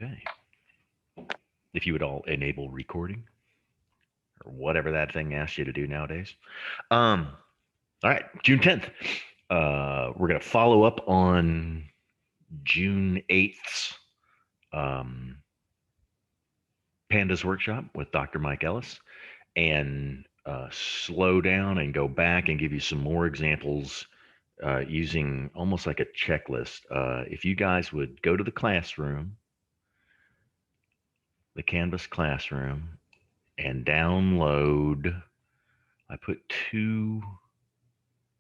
Okay. If you would all enable recording or whatever that thing asks you to do nowadays. Um, all right, June 10th. We're gonna follow up on June 8th's um, Pandas Workshop with Dr. Mike Ellis, and slow down and go back and give you some more examples using almost like a checklist. If you guys would go to the classroom, the Canvas classroom, and download. I put two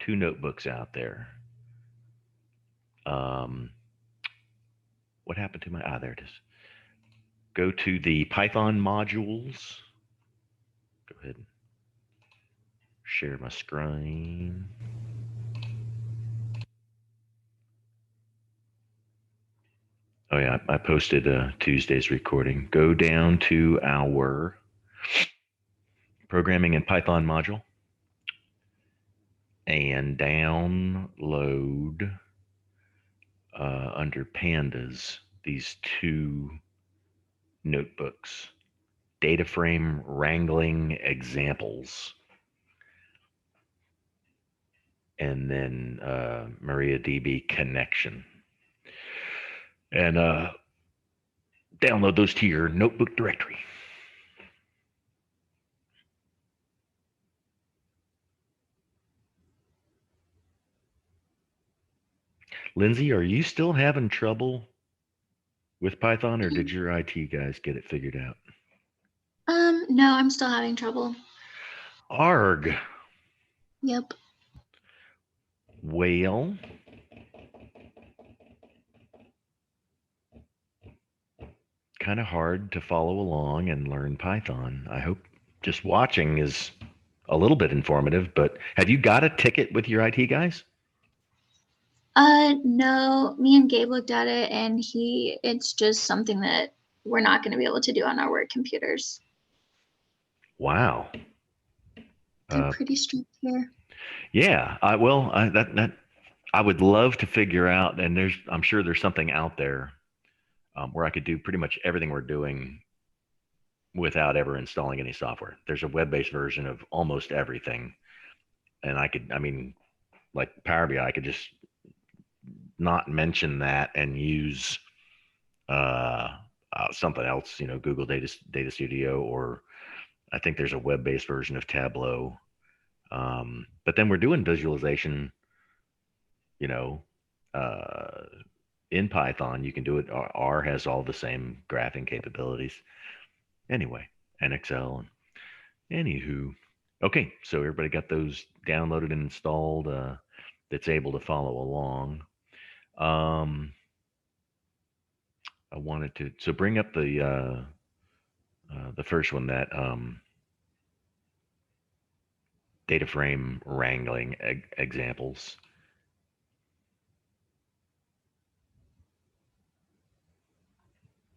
notebooks out there. Um, what happened to my? There it is. Go to the Python modules. Go ahead and share my screen. Oh yeah, I posted Tuesday's recording. Go down to our programming in Python module and download under pandas these two notebooks, data frame wrangling examples, and then MariaDB connection. And download those to your notebook directory. Lindsay, are you still having trouble with Python, or did your IT guys get it figured out? No, I'm still having trouble. Arg. Yep. Well, kind of hard to follow along and learn Python. I hope just watching is a little bit informative, but have you got a ticket with your IT guys? No, me and Gabe looked at it and it's just something that we're not going to be able to do on our work computers. Wow. They're Uh, pretty strict here. yeah. That I would love to figure out, and I'm sure there's something out there where I could do pretty much everything we're doing without ever installing any software. There's a web-based version of almost everything, and I mean, like Power BI, I could just not mention that and use uh, something else, Google Data Studio, or I think there's a web-based version of Tableau. But then we're doing visualization, you know, uh, in Python. You can do it. R has all the same graphing capabilities. Anyway, and Excel. And anywho, okay, so everybody got those downloaded and installed. That's able to follow along. Um, I wanted to bring up the first one, that data frame wrangling examples.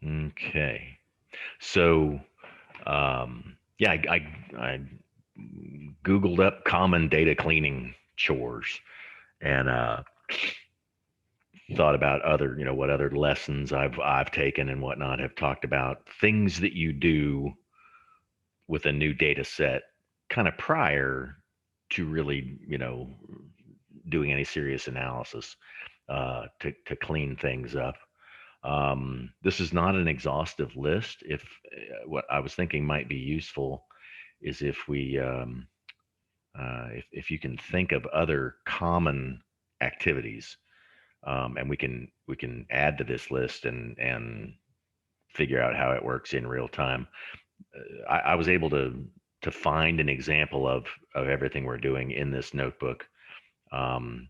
Okay, so yeah, I googled up common data cleaning chores, and thought about other, what other lessons I've taken and whatnot have talked about things that you do with a new data set kind of prior to really, doing any serious analysis to clean things up. This is not an exhaustive list. If what I was thinking might be useful is if we, if you can think of other common activities, and we can add to this list and figure out how it works in real time. I was able to find an example of everything we're doing in this notebook, um,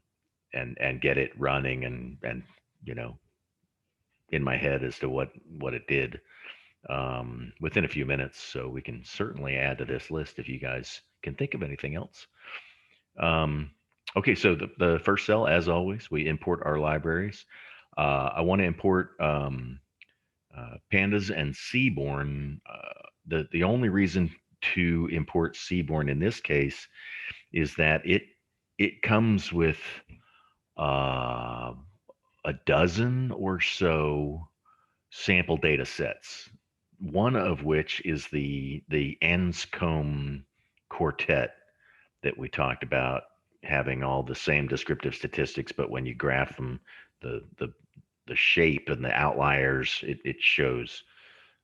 and get it running and you know in my head as to what it did within a few minutes. So we can certainly add to this list if you guys can think of anything else. Um, okay, so the first cell, as always, we import our libraries. I want to import pandas and seaborn. The only reason to import seaborn in this case is that it comes with uh, a dozen or so sample data sets, one of which is the Anscombe quartet that we talked about, having all the same descriptive statistics, but when you graph them, the the the shape and the outliers, it shows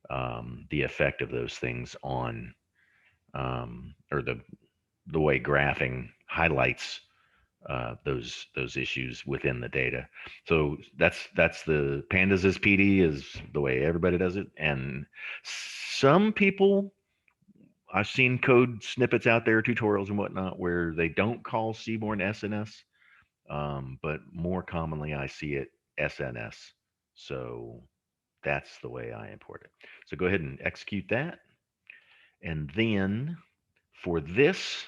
the effect of those things on or the way graphing highlights those issues within the data. So that's the pandas as PD is the way everybody does it, and some people, I've seen code snippets out there, tutorials and whatnot, where they don't call Seaborn SNS, but more commonly I see it SNS. So that's the way I import it. So go ahead and execute that. And then for this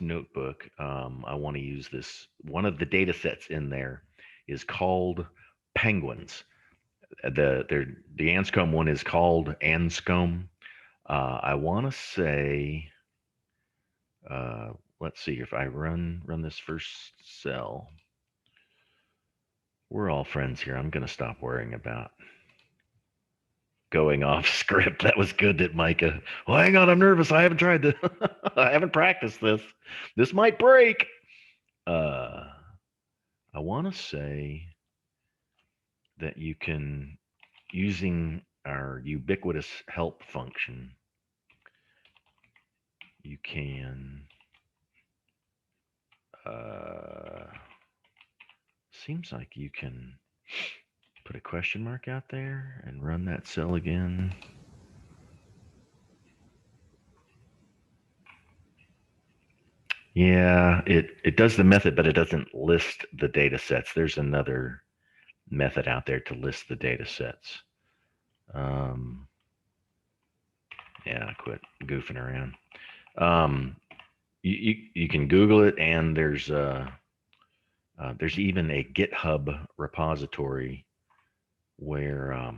notebook, I want to use this. One of the data sets in there is called penguins. The Anscombe one is called Anscombe. I want to say, let's see if I run this first cell. We're all friends here. I'm going to stop worrying about going off script. That was good, that Micah. Well, hang on, I'm nervous. I haven't tried to. I haven't practiced this. This might break. I want to say that you can, using our ubiquitous help function, you can. Seems like you can put a question mark out there and run that cell again. Yeah, it does the method, but it doesn't list the data sets. There's another method out there to list the data sets. Yeah, quit goofing around. You can Google it, and there's even a GitHub repository where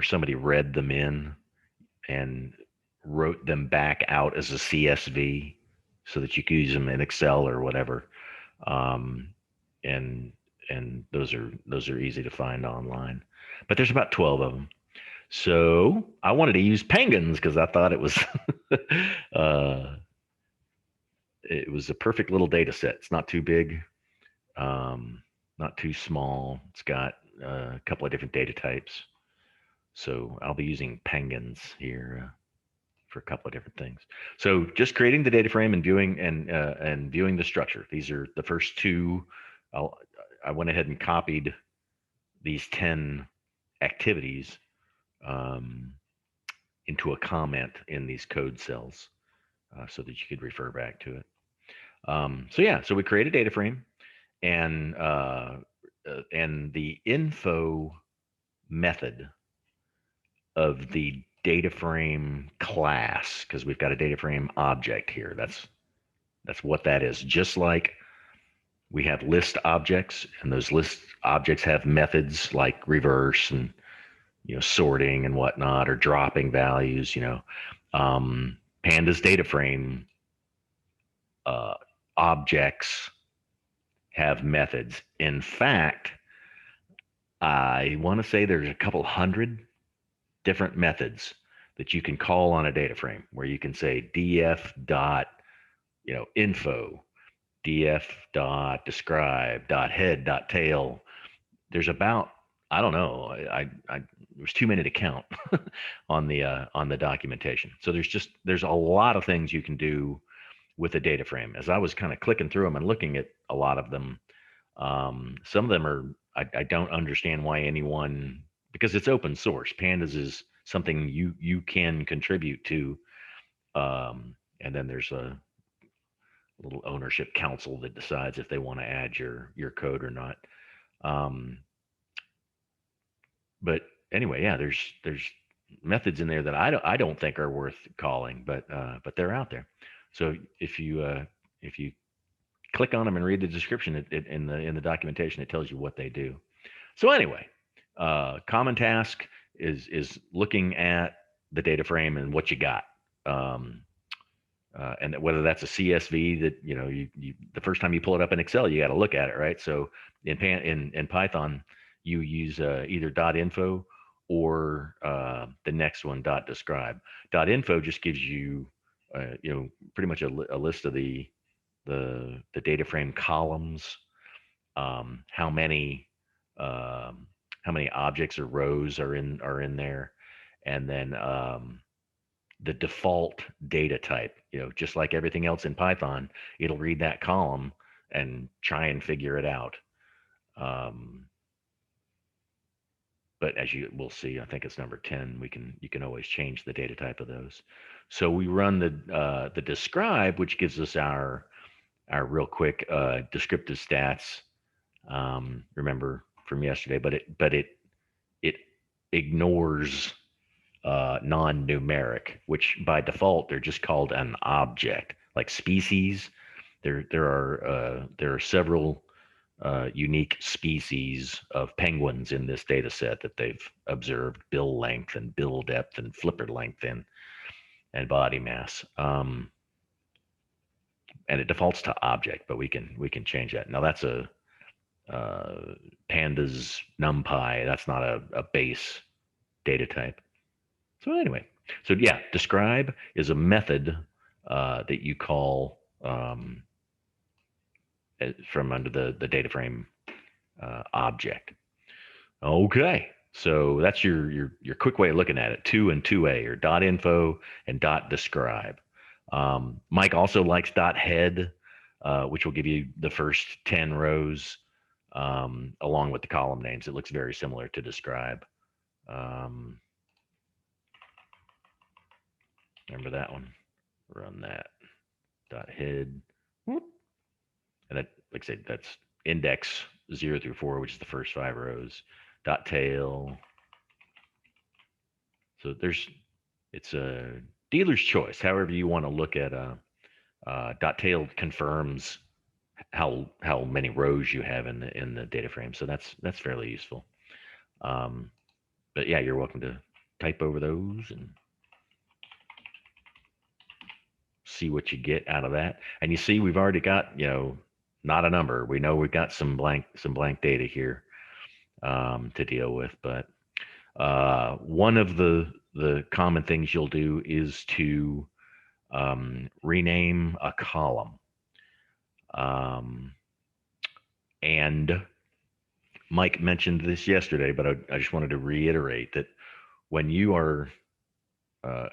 somebody read them in and wrote them back out as a CSV so that you could use them in Excel or whatever. And those are easy to find online. But there's about 12 of them. So I wanted to use penguins because I thought it was it was a perfect little data set. It's not too big, not too small. It's got a couple of different data types. So I'll be using penguins here for a couple of different things. So just creating the data frame and viewing the structure. These are the first two. I went ahead and copied these 10 activities into a comment in these code cells so that you could refer back to it. So yeah, so we create a data frame, and the info method of the data frame class, because we've got a data frame object here. That's what that is. Just like we have list objects, and those list objects have methods like reverse and sorting and whatnot, or dropping values. Pandas data frame objects have methods. In fact, I want to say there's a couple hundred different methods that you can call on a data frame, where you can say df dot info, df dot describe, dot head, dot tail. There's about, I don't know, I there's too many to count on the documentation. So there's a lot of things you can do with a data frame. As I was kind of clicking through them and looking at a lot of them, some of them are, I don't understand why anyone, because it's open source. Pandas is something you can contribute to, and then there's a little ownership council that decides if they want to add your code or not. But anyway, yeah, there's methods in there that I don't think are worth calling, but they're out there. So if you click on them and read the description in the documentation, it tells you what they do. So anyway, common task is looking at the data frame and what you got, and whether that's a CSV that you the first time you pull it up in Excel, you got to look at it, right? So in Python, you use either .info or the next one .describe. .info just gives you pretty much a list of the data frame columns, how many how many objects or rows are in there, and then the default data type. Just like everything else in Python, it'll read that column and try and figure it out. Um, but as you will see, I think it's number 10. You can always change the data type of those. So we run the describe, which gives us our real quick descriptive stats. Remember from yesterday, but it ignores non-numeric, which by default they're just called an object, like species. There are several unique species of penguins in this data set that they've observed: bill length and bill depth and flipper length and body mass. And it defaults to object, but we can change that. Now that's a pandas numpy. That's not a base data type. So anyway, so yeah, describe is a method that you call from under the data frame object. Okay, so that's your quick way of looking at it. 2 and 2a, or .info and .describe. Mike also likes .head, which will give you the first 10 rows along with the column names. It looks very similar to describe. Remember that one? Run that. .head. And that, like I said, that's index 0 through 4, which is the first 5 rows. .tail. So it's a dealer's choice. However you want to look at .tail confirms how many rows you have in the data frame. So that's fairly useful. But yeah, you're welcome to type over those and see what you get out of that. And you see, we've already got, not a number. We know we've got some blank data here to deal with. But one of the common things you'll do is to rename a column. And Mike mentioned this yesterday, but I just wanted to reiterate that when you are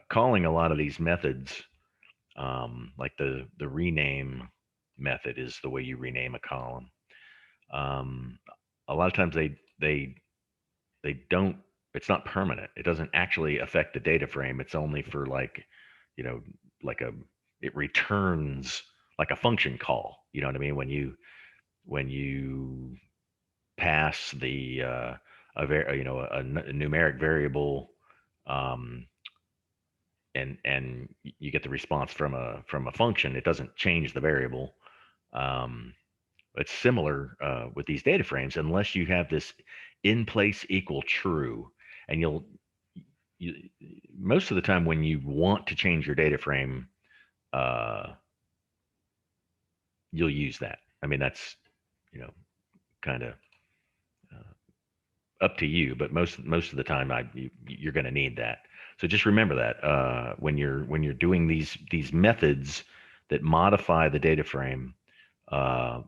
calling a lot of these methods, like the rename method is the way you rename a column. A lot of times they don't. It's not permanent. It doesn't actually affect the data frame. It's only for you know, it returns like a function call. You know what I mean? When you pass a numeric variable, um, and you get the response from a function. It doesn't change the variable. Um, it's similar with these data frames, unless you have this in place equal true, and you most of the time when you want to change your data frame, uh, you'll use that. I mean, that's kind of up to you, but most of the time, you're going to need that. So just remember that when you're doing these methods that modify the data frame,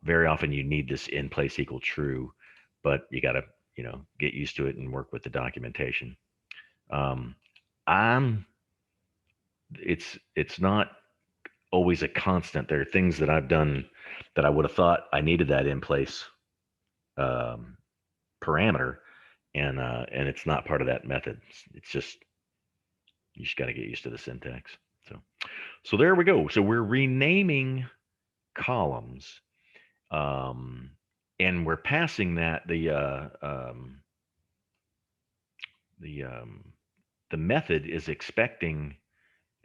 very often you need this in place equal true, but you got to get used to it and work with the documentation. Um, I'm it's not always a constant. There are things that I've done that I would have thought I needed that in place um, parameter, and it's not part of that method. It's just you just got to get used to the syntax. So there we go. So we're renaming columns, um, and we're passing that the the method is expecting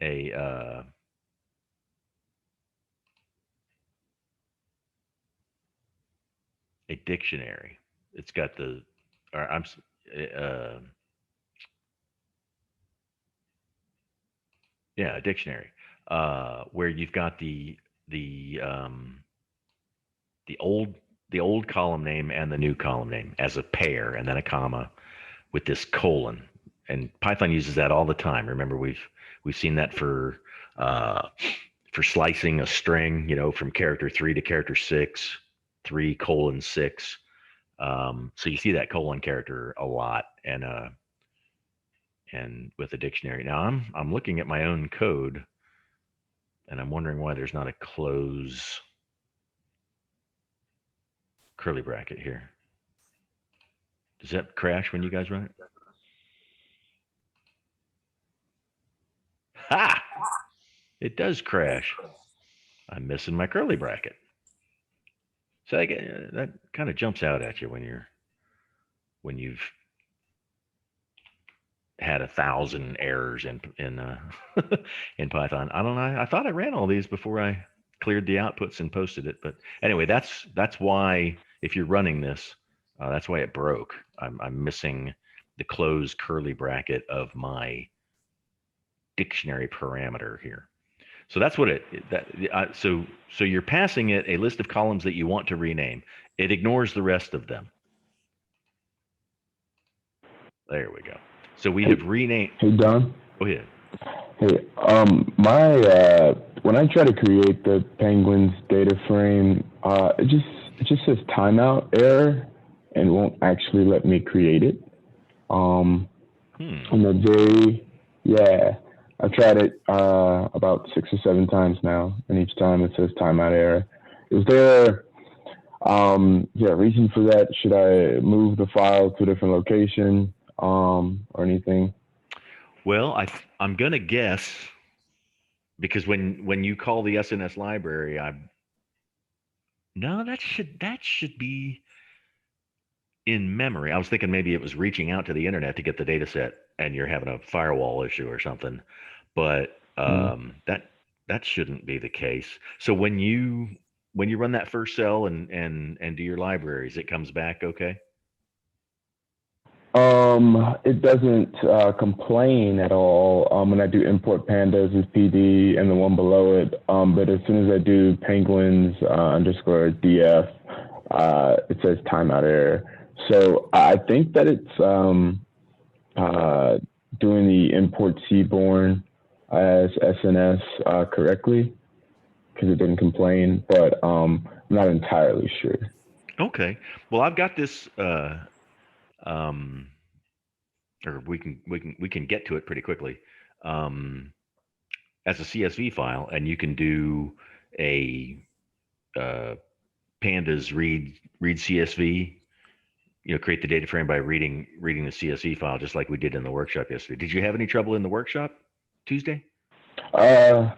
a a dictionary. It's got the or I'm uh, yeah, a dictionary where you've got the old the old column name and the new column name as a pair, and then a comma with this colon. And Python uses that all the time. Remember, we've seen that uh, for slicing a string, from character 3 to character 6, 3:6. So you see that colon character a lot, and with the dictionary. Now I'm looking at my own code, and I'm wondering why there's not a close curly bracket here. Does that crash when you guys run it? Ha! It does crash. I'm missing my curly bracket. So that kind of jumps out at you when you've had 1,000 errors in in Python. I don't know. I thought I ran all these before I cleared the outputs and posted it. But anyway, that's why if you're running this, that's why it broke. I'm missing the closed curly bracket of my dictionary parameter here. So that's what so you're passing it a list of columns that you want to rename. It ignores the rest of them. There we go. So we have renamed. Hey Don. Go ahead. Hey, when I try to create the Penguins data frame, it just says timeout error and won't actually let me create it. On the yeah, I've tried it about 6 or 7 times now, and each time it says timeout error. Is there a reason for that? Should I move the file to a different location or anything? Well, I'm gonna guess because when you call the SNS library, no, that should be in memory. I was thinking maybe it was reaching out to the internet to get the data set, and you're having a firewall issue or something. But that shouldn't be the case. So when you run that first cell and do your libraries, it comes back okay. It doesn't complain at all when I do import pandas as PD and the one below it. But as soon as I do penguins underscore df, it says timeout error. So I think that it's doing the import seaborn as SNS correctly because it didn't complain, but I'm not entirely sure. Okay. Well, I've got this. Or we can get to it pretty quickly as a CSV file, and you can do a pandas read CSV. Create the data frame by reading the CSV file, just like we did in the workshop yesterday. Did you have any trouble in the workshop Tuesday? I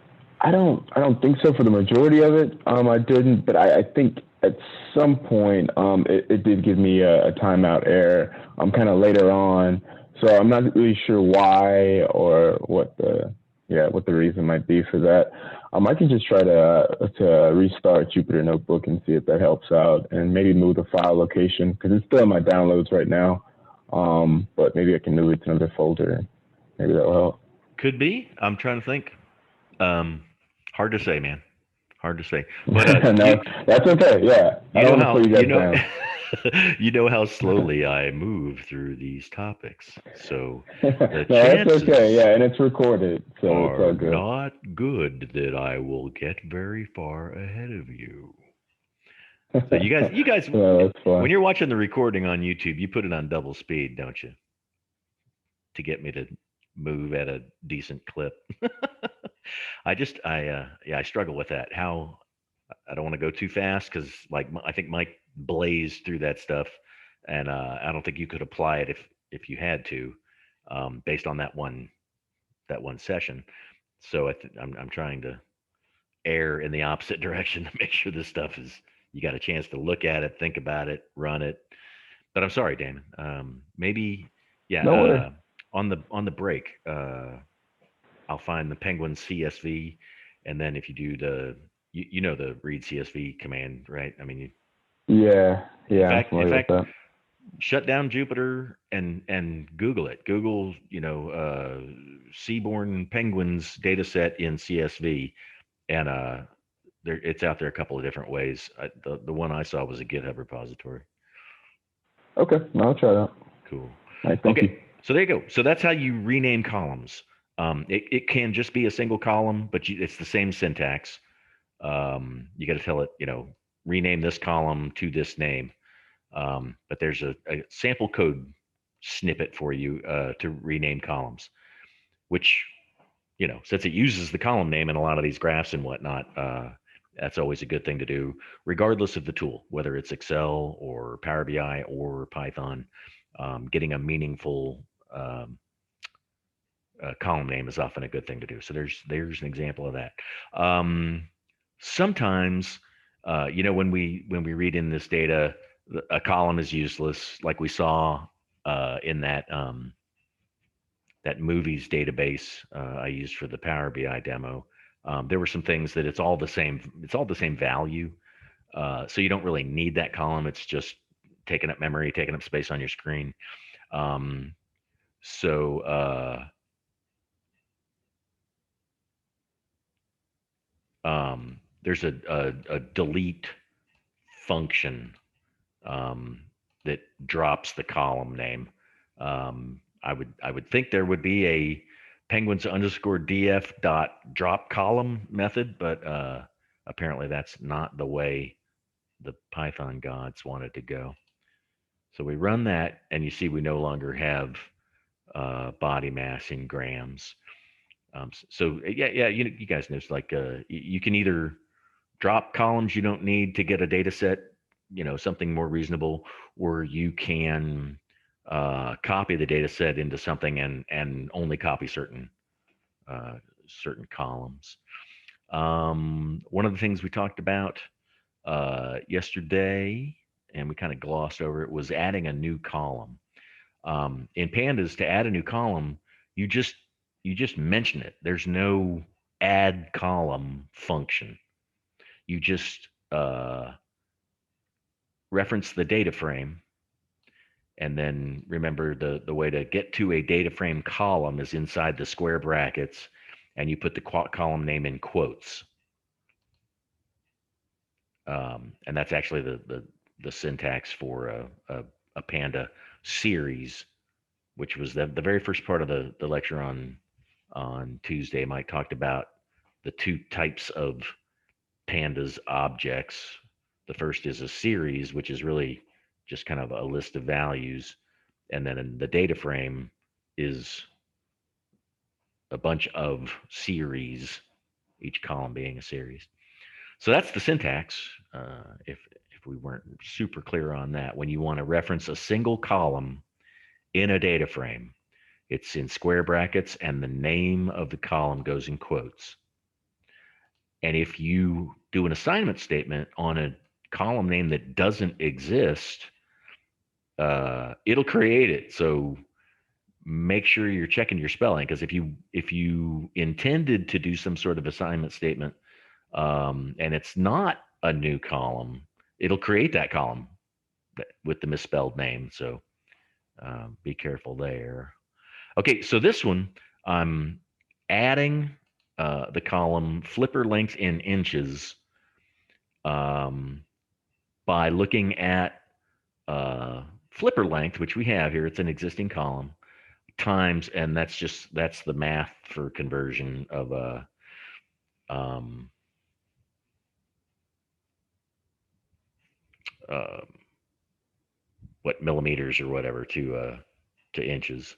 don't think so for the majority of it. I didn't, but I think at some point it did give me a timeout error. Kind of later on, so I'm not really sure why or what the reason might be for that. I can just try to restart Jupyter Notebook and see if that helps out, and maybe move the file location because it's still in my downloads right now. But maybe I can move it to another folder. Maybe that'll help. Could be. I'm trying to think. Hard to say, man. Hard to say. But no, that's okay. Yeah, I don't want to put you guys down. You know how slowly I move through these topics, so the no, chances that's okay. Yeah, and it's recorded, so are it's all good. not good that I will get very far ahead of you. So you guys, no, that's fine. When you're watching the recording on YouTube, you put it on double speed, don't you? To get me to move at a decent clip. I struggle with that. How I don't want to go too fast because I think Mike blazed through that stuff, and I don't think you could apply it if you had to, based on that one session. So I'm trying to err in the opposite direction to make sure this stuff is you got a chance to look at it, think about it, run it. But I'm sorry, Damon. Maybe on the break, I'll find the Penguin CSV, and then if you do the the read CSV command, right? I mean, yeah. In fact, shut down Jupyter and Google it. Google, seaborn penguins data set in CSV, and it's out there a couple of different ways. The one I saw was a GitHub repository. Okay, I'll try that. Cool. All right, thank you. So there you go. So that's how you rename columns. It can just be a single column, but it's the same syntax. You got to tell it, rename this column to this name. But there's a sample code snippet for you to rename columns, which, since it uses the column name in a lot of these graphs and whatnot, that's always a good thing to do, regardless of the tool, whether it's Excel or Power BI or Python. Getting a meaningful column name is often a good thing to do. So there's an example of that. Sometimes, when we read in this data, a column is useless, like we saw in that that movies database I used for the Power BI demo. There were some things that it's all the same value. So you don't really need that column. It's just taking up memory, taking up space on your screen. There's a delete function that drops the column name. I would think there would be a penguins_df dot drop column method, but apparently that's not the way the Python gods wanted to go. So we run that, and you see we no longer have body mass in grams. So yeah, you guys know, it's like you can either drop columns you don't need to get a data set, something more reasonable, or you can copy the data set into something and only copy certain columns. One of the things we talked about yesterday, and we kind of glossed over it, was adding a new column. In Pandas, to add a new column, you just mention it. There's no add column function. You just reference the data frame, and then remember the way to get to a data frame column is inside the square brackets, and you put the column name in quotes. And that's actually the syntax for a Panda series, which was the very first part of the lecture on Tuesday. Mike talked about the two types of Pandas objects. The first is a series, which is really just kind of a list of values. And then in the data frame is a bunch of series, each column being a series. So that's the syntax. If we weren't super clear on that, when you want to reference a single column in a data frame, it's in square brackets and the name of the column goes in quotes. And if you do an assignment statement on a column name that doesn't exist, it'll create it. So make sure you're checking your spelling, because if you intended to do some sort of assignment statement and it's not a new column, it'll create that column with the misspelled name. So be careful there. Okay, so this one, I'm adding the column flipper length in inches by looking at flipper length, which we have here. It's an existing column, times, and that's the math for conversion of what, millimeters or whatever to inches.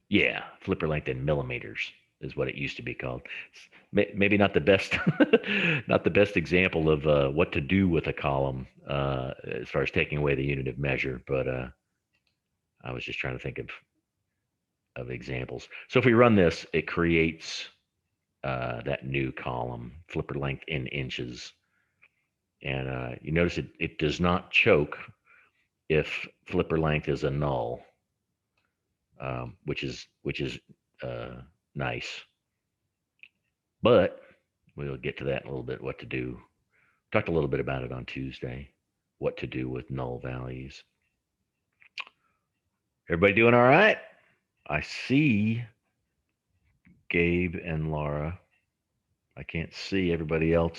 Yeah, flipper length in millimeters is what it used to be called. It's maybe not the best, not the best example of what to do with a column as far as taking away the unit of measure, but I was just trying to think of examples. So if we run this, it creates that new column, flipper length in inches, and you notice it does not choke if flipper length is a null, which is nice. But we'll get to that in a little bit, what to do. Talked a little bit about it on Tuesday, what to do with null values. Everybody doing all right? I see Gabe and Laura. I can't see everybody else.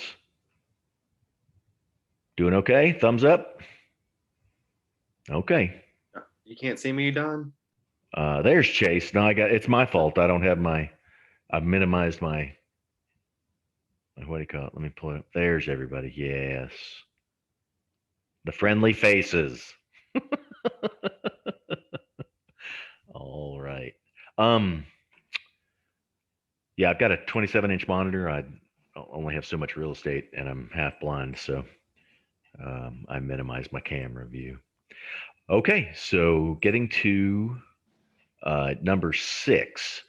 Doing okay? Thumbs up? Okay. You can't see me, Don? There's Chase. No, it's my fault. I don't have I've minimized my, what do you call it? Let me pull it up. There's everybody. Yes. The friendly faces. All right. Yeah, I've got a 27-inch monitor. I only have so much real estate and I'm half blind, so I minimize my camera view. Okay, so getting to number 6.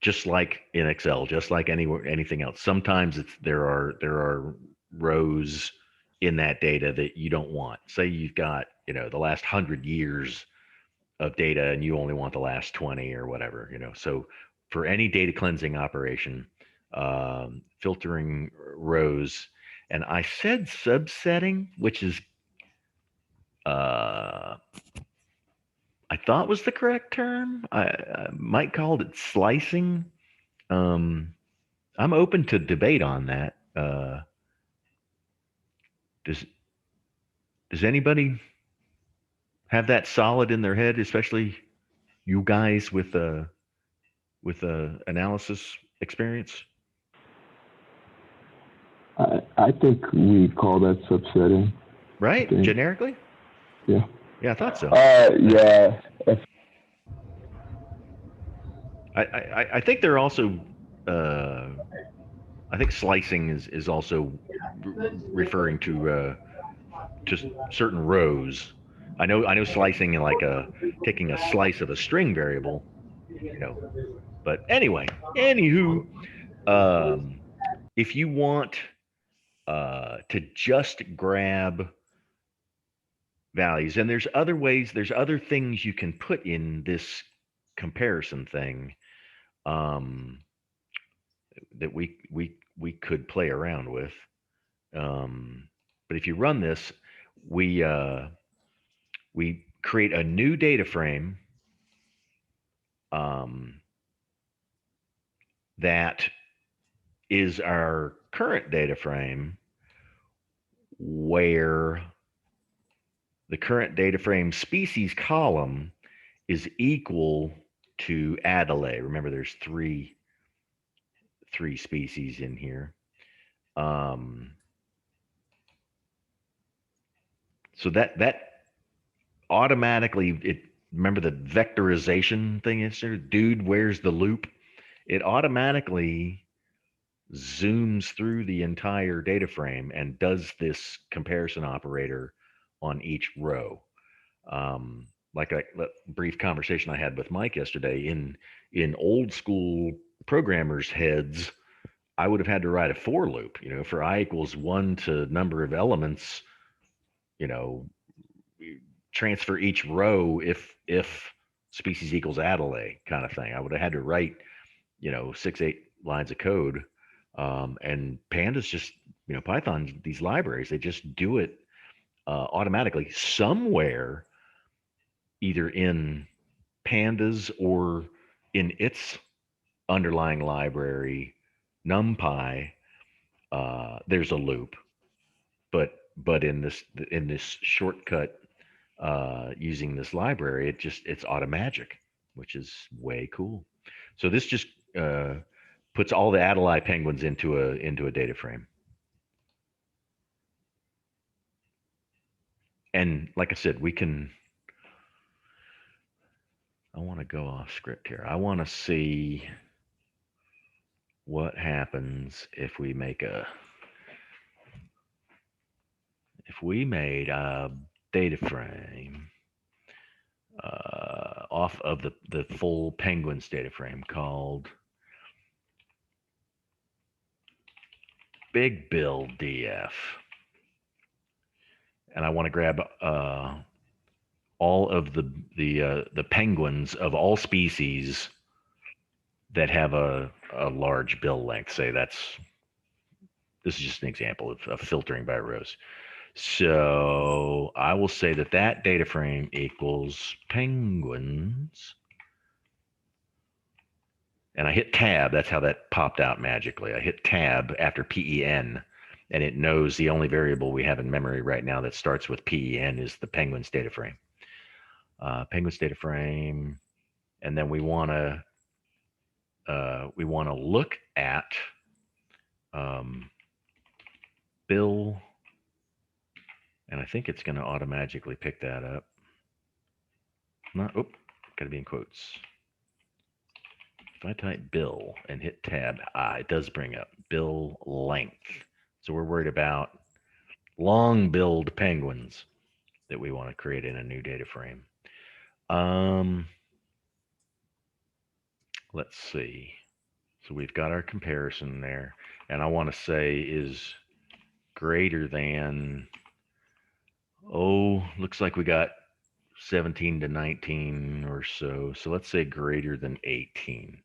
Just like in Excel, just like anything else. Sometimes there are rows in that data that you don't want. Say you've got, the last 100 years of data and you only want the last 20 or whatever, So for any data cleansing operation, filtering rows, and I said subsetting, which is I thought was the correct term. I might called it slicing. I'm open to debate on that. Does anybody have that solid in their head, especially you guys with analysis experience? I think we call that subsetting. Right? Generically? Yeah. Yeah, I thought so. Yeah. I think they're also. I think slicing is also referring to certain rows. I know slicing in like taking a slice of a string variable, But anyway, anywho, if you want to just grab values, and there's other ways, there's other things you can put in this comparison thing that we could play around with. But if you run this, we create a new data frame that is our current data frame, where the current data frame species column is equal to Adelaide. Remember, there's three species in here. So that automatically, remember the vectorization thing is there? Dude, where's the loop? It automatically zooms through the entire data frame and does this comparison operator on each row. Like a brief conversation I had with Mike yesterday, in old school programmers' heads, I would have had to write a for loop, for I equals 1 to number of elements, transfer each row if species equals Adelaide kind of thing. I would have had to write, 6-8 lines of code. And pandas just, Python, these libraries, they just do it automatically somewhere, either in pandas or in its underlying library, NumPy. There's a loop, but in this shortcut using this library, it's automagic, which is way cool. So this just puts all the Adelaide penguins into a data frame. And like I said, I want to go off script here. I want to see what happens if we made a data frame off of the full penguins data frame called Big Bill DF. And I want to grab all of the penguins of all species that have a large bill length. Say this is just an example of filtering by rows. So I will say that that data frame equals penguins. And I hit tab. That's how that popped out magically. I hit tab after PEN, and it knows the only variable we have in memory right now that starts with PEN is the penguins data frame. Penguins data frame, and then we want to look at bill, and I think it's going to automatically pick that up. Not, got to be in quotes. If I type bill and hit tab, it does bring up bill length. So we're worried about long-billed penguins that we want to create in a new data frame. Let's see. So we've got our comparison there, and I want to say is greater than, looks like we got 17 to 19 or so. So let's say greater than 18.0.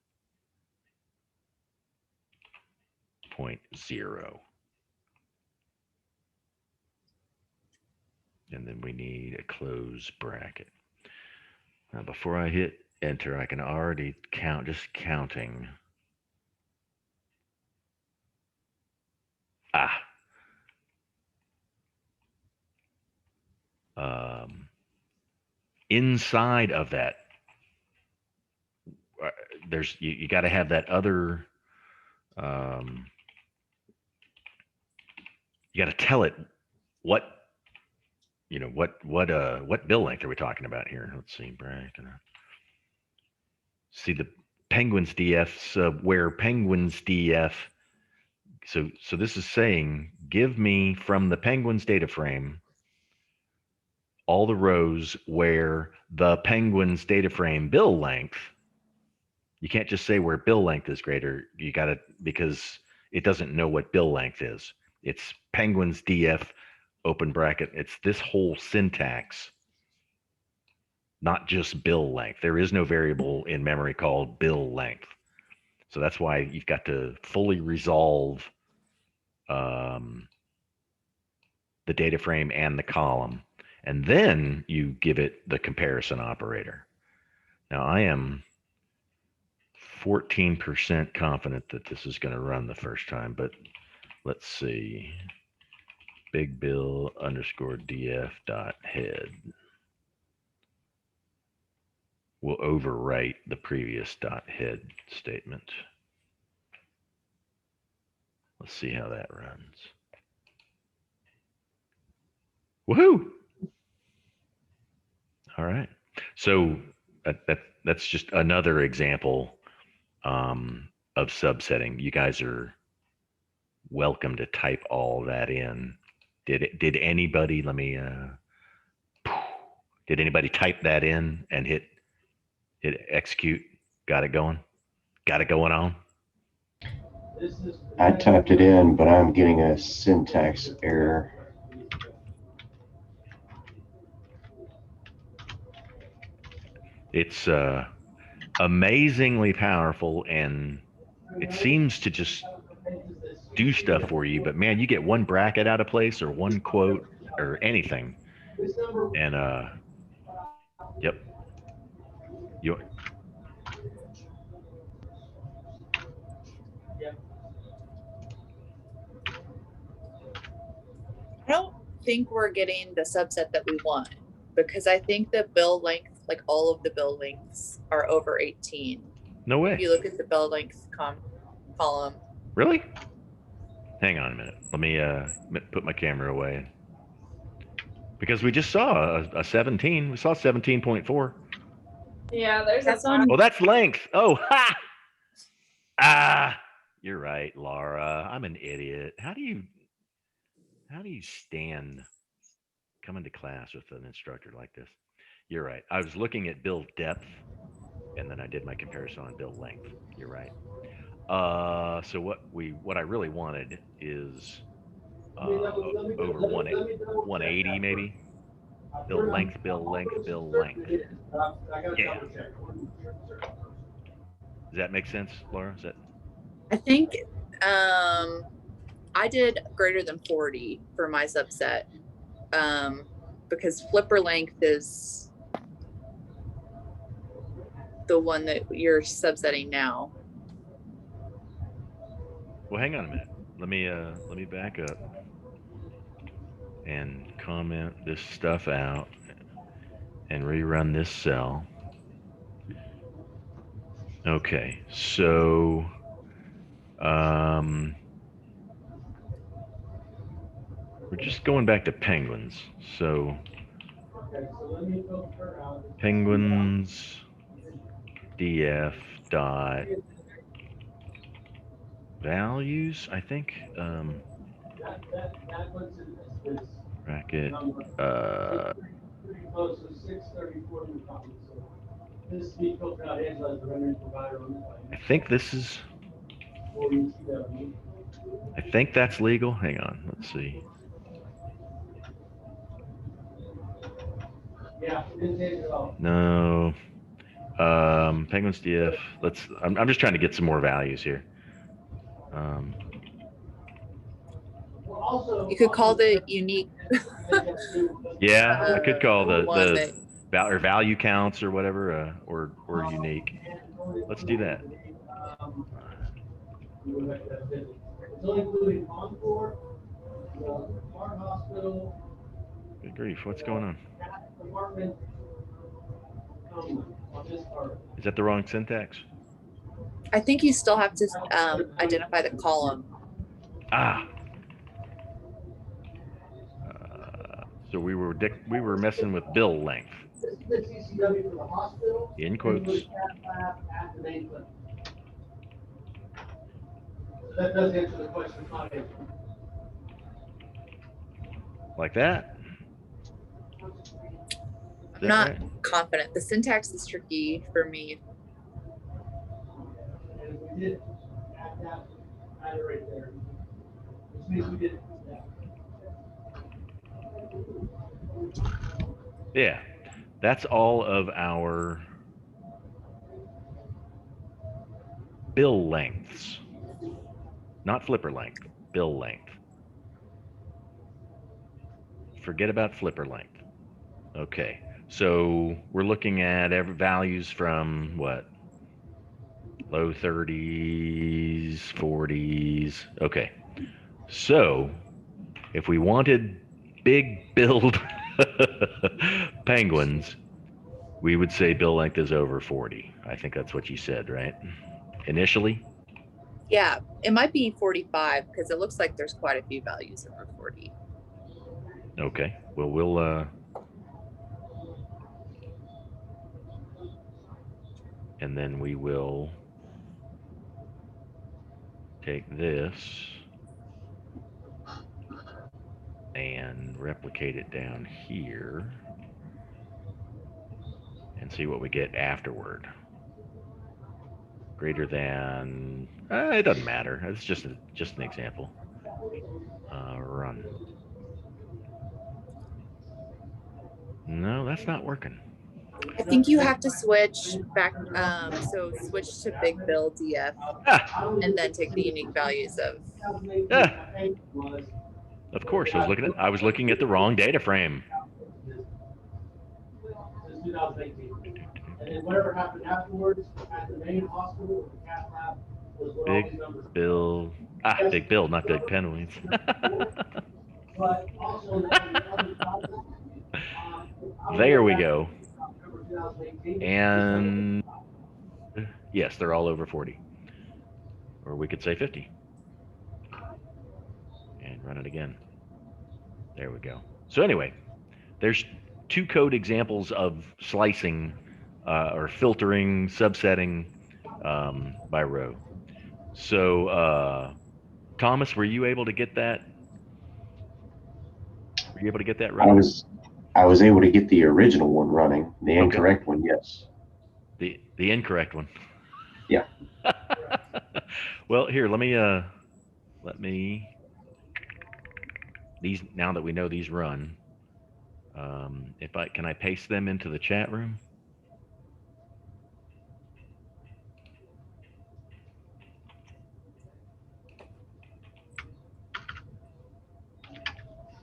And then we need a close bracket. Now, before I hit enter, I can already count, just counting. Inside of that, there's you got to have that other. You got to tell it what what bill length are we talking about here? Let's see, bracket. See the penguins DF where penguins DF. So this is saying, give me from the penguins data frame all the rows where the penguins data frame bill length. You can't just say where bill length is greater. You got to, because it doesn't know what bill length is. It's penguins DF open bracket. It's this whole syntax, not just bill length. There is no variable in memory called bill length. So that's why you've got to fully resolve the data frame and the column, and then you give it the comparison operator. Now I am 14% confident that this is going to run the first time, but let's see. Big bill underscore df dot head will overwrite the previous dot head statement. Let's see how that runs. Woohoo! All right. So that's just another example of subsetting. You guys are welcome to type all that in. Did anybody, did anybody type that in and hit execute? Got it going? Got it going on? I typed it in, but I'm getting a syntax error. It's amazingly powerful, and it seems to just do stuff for you. But man, you get one bracket out of place or one quote or anything, and yep. I don't think we're getting the subset that we want, because I think the bill length, like all of the bill lengths, are over 18. No way. If you look at the bill length column. Really? Hang on a minute. Let me put my camera away. Because we just saw a 17. We saw 17.4. Yeah, there's That's on. Oh, that's length. Oh, ha! You're right, Laura. I'm an idiot. How do you stand coming to class with an instructor like this? You're right. I was looking at bill depth, and then I did my comparison on bill length. You're right. So what I really wanted is over 180 maybe. Bill length, bill length, bill length. Yeah. Does that make sense, Laura? Is that? I think I did greater than 40 for my subset. because flipper length is the one that you're subsetting now. Well, hang on a minute. Let me back up and comment this stuff out and rerun this cell. Okay, so we're just going back to penguins. So penguins df dot values, I think. Bracket. I think this is. I think that's legal. Hang on. Let's see. No. Penguins DF. I'm just trying to get some more values here. You could call the unique. Yeah, I could call one the value counts or whatever, or unique. Let's do that. Good grief, what's going on? Is that the wrong syntax? I think you still have to identify the column. Ah. So we were messing with bill length. In quotes. That does answer the question. Like that? I'm not confident. The syntax is tricky for me. And we did add that right there, which means we did that. Yeah, that's all of our bill lengths, not flipper length, bill length. Forget about flipper length. Okay, so we're looking at values from what? Low 30s, 40s. Okay, so if we wanted big build penguins, we would say bill length is over 40. I think that's what you said, right? Initially? Yeah, it might be 45 because it looks like there's quite a few values over 40. Okay, well, we'll and then we will take this and replicate it down here and see what we get afterward. Greater than, it doesn't matter. It's just an example. Run. No, that's not working. I think you have to switch back. So switch to big bill DF and then take the unique values of. Of course, I was looking at the wrong data frame. And then whatever happened afterwards at the main hospital, the cath lab, was what all these numbers. Big bill. Big bill, not big penalties. But also, there we go. And yes, they're all over 40. Or we could say 50. And run it again. There we go. So anyway, there's 2 code examples of slicing or filtering, subsetting by row. So Thomas, were you able to get that? Were you able to get that running? I was able to get the original one running. The incorrect one, yes. The incorrect one. Yeah. Well, here, let me these, now that we know these run, can I paste them into the chat room?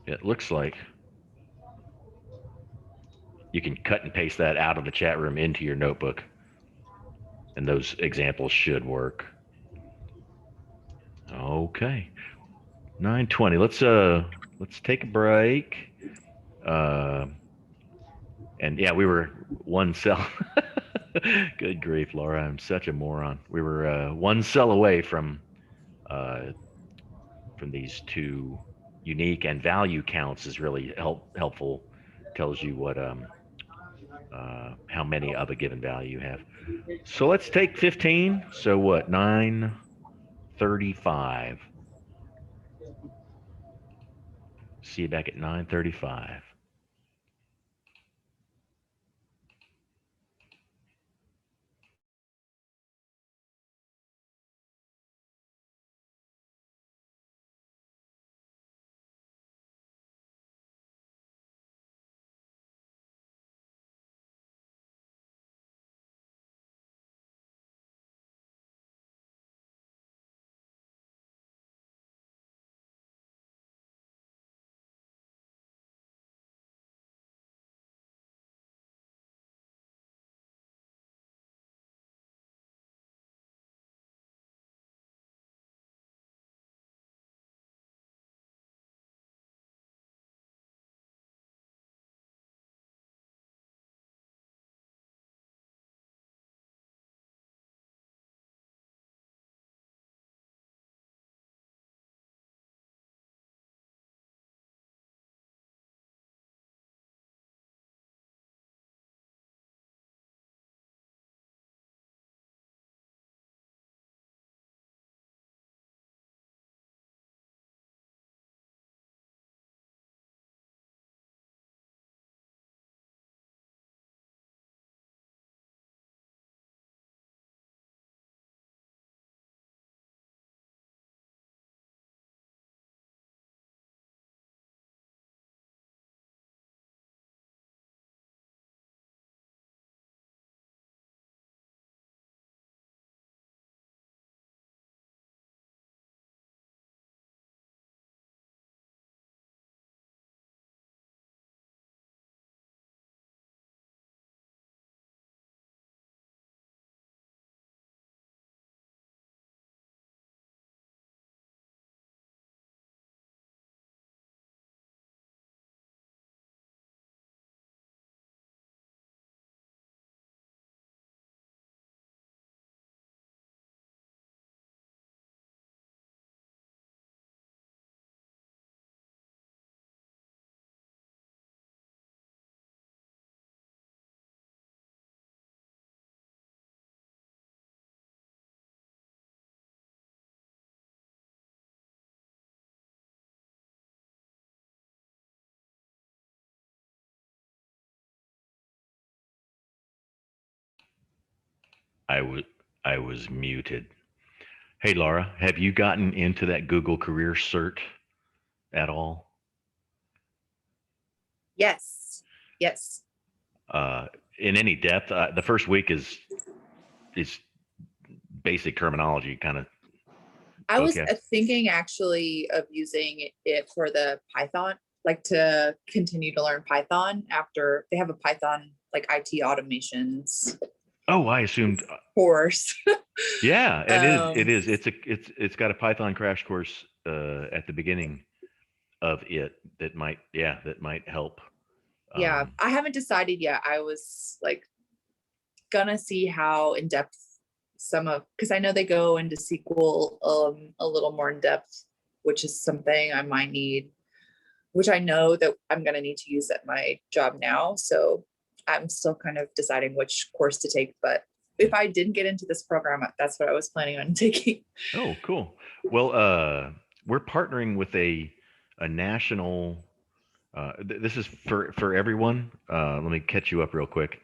It looks like you can cut and paste that out of the chat room into your notebook, and those examples should work. Okay, 9:20. Let's take a break. And yeah, we were one cell. Good grief, Laura, I'm such a moron. We were one cell away uh, from these two unique, and value counts is really helpful. Tells you what how many of a given value you have. So let's take 15. So what? 9:35. See you back at 9:35. I was I was muted. Hey Laura, have you gotten into that Google Career Cert at all? Yes. Yes. Uh, in any depth? The first week is basic terminology, kind of. I was Okay. thinking actually of using it for the Python, like to continue to learn Python after they have a Python like IT automations Oh, I assumed. course. Yeah, it is. It Um, is. It's got a Python crash course at the beginning of it that might help. yeah, I haven't decided yet. I was like gonna see how in depth some of, because I know they go into SQL a little more in depth, which is something I might need, which I know that I'm gonna need to use at my job now. So I'm still kind of deciding which course to take. But if I didn't get into this program, that's what I was planning on taking. Oh, cool. Well, we're partnering with a national. This is for everyone. Let me catch you up real quick.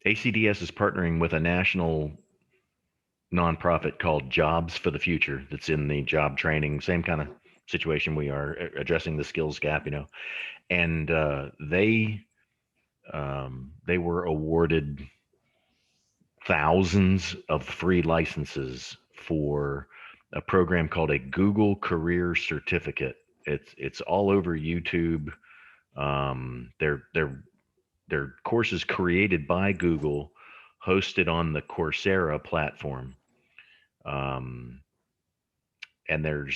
ACDS is partnering with a national nonprofit called Jobs for the Future. That's in the job training, same kind of situation we are, addressing the skills gap. And they were awarded thousands of free licenses for a program called a Google Career Certificate. It's all over YouTube. They're courses created by Google, hosted on the Coursera platform. And they're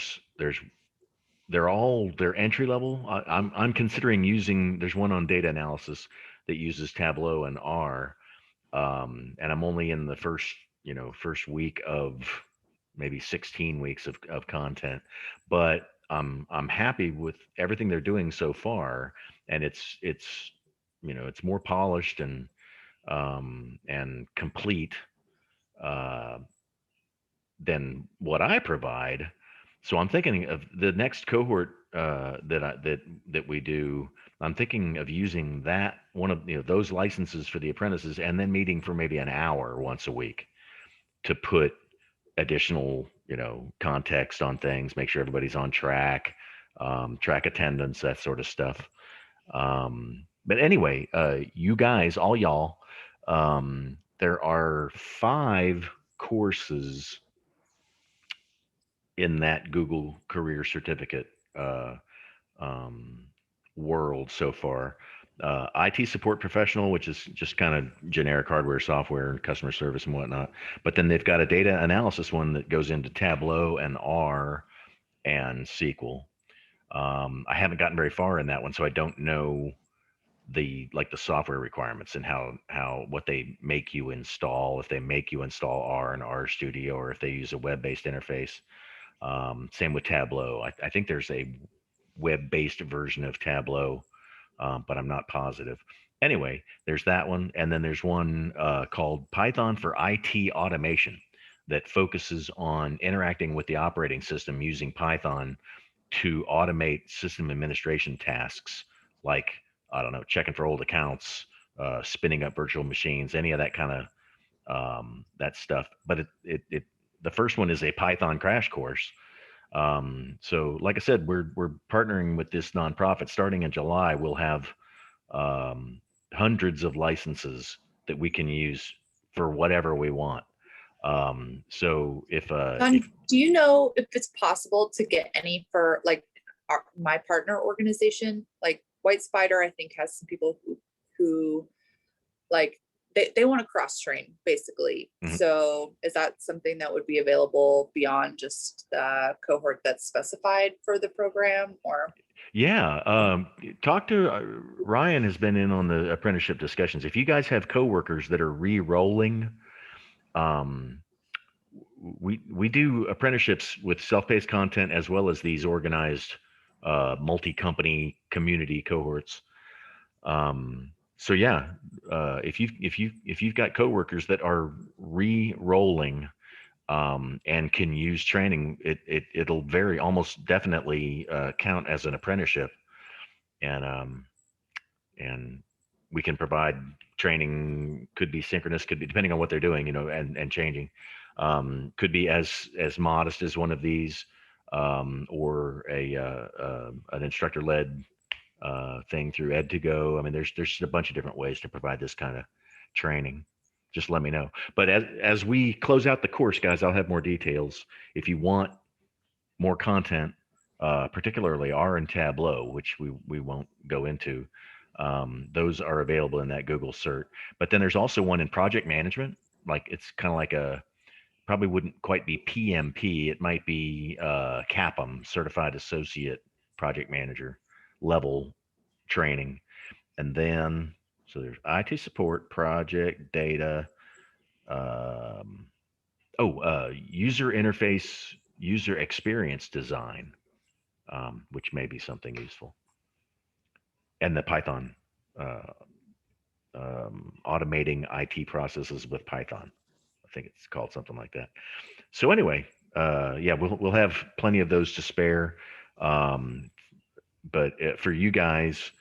entry level. I'm considering using. There's one on data analysis that uses Tableau and R, and I'm only in the first week of maybe 16 weeks of content, but I'm happy with everything they're doing so far, and it's more polished and complete uh, than what I provide. So I'm thinking of the next cohort that we do. I'm thinking of using that one of those licenses for the apprentices, and then meeting for maybe an hour once a week to put additional context on things, make sure everybody's on track, track attendance, that sort of stuff. But anyway, you guys, all y'all, there are 5 courses in that Google Career Certificate uh, um, world so far. IT support professional, which is just kind of generic hardware, software, and customer service and whatnot. But then they've got a data analysis one that goes into Tableau and R and SQL. I haven't gotten very far in that one, so I don't know the software requirements and how what they make you install, if they make you install R and R Studio, or if they use a web-based interface. Same with Tableau. I think there's a web-based version of Tableau, but I'm not positive. Anyway, there's that one, and then there's one called Python for IT Automation that focuses on interacting with the operating system using Python to automate system administration tasks, like, I don't know, checking for old accounts, spinning up virtual machines, any of that kind of that stuff. But it the first one is a Python crash course. So like I said, we're partnering with this nonprofit. Starting in July, we'll have hundreds of licenses that we can use for whatever we want. So John, do you know if it's possible to get any for like my partner organization? Like White Spider, I think, has some people who like they want to cross train basically. Mhm. So is that something that would be available beyond just the cohort that's specified for the program? Or Yeah, talk to Ryan has been in on the apprenticeship discussions. If you guys have coworkers that are re-rolling, um, we do apprenticeships with self-paced content as well as these organized multi-company community cohorts. So yeah, if you've got coworkers that are re-rolling and can use training, it'll very almost definitely count as an apprenticeship, and and we can provide training. Could be synchronous, could be depending on what they're doing, and changing. Could be as modest as one of these, or an instructor led thing through Ed2Go. I mean, there's a bunch of different ways to provide this kind of training. Just let me know. But as we close out the course, guys, I'll have more details. If you want more content, particularly R and Tableau, which we won't go into, those are available in that Google cert. But then there's also one in project management. Like, it's kind of like probably wouldn't quite be PMP. It might be CAPM, Certified Associate Project Manager level training. And then, so there's IT support, project, data, user interface, user experience design, which may be something useful. And the Python, uh, automating IT processes with Python. I think it's called something like that. So anyway, yeah, we'll have plenty of those to spare. But for you guys,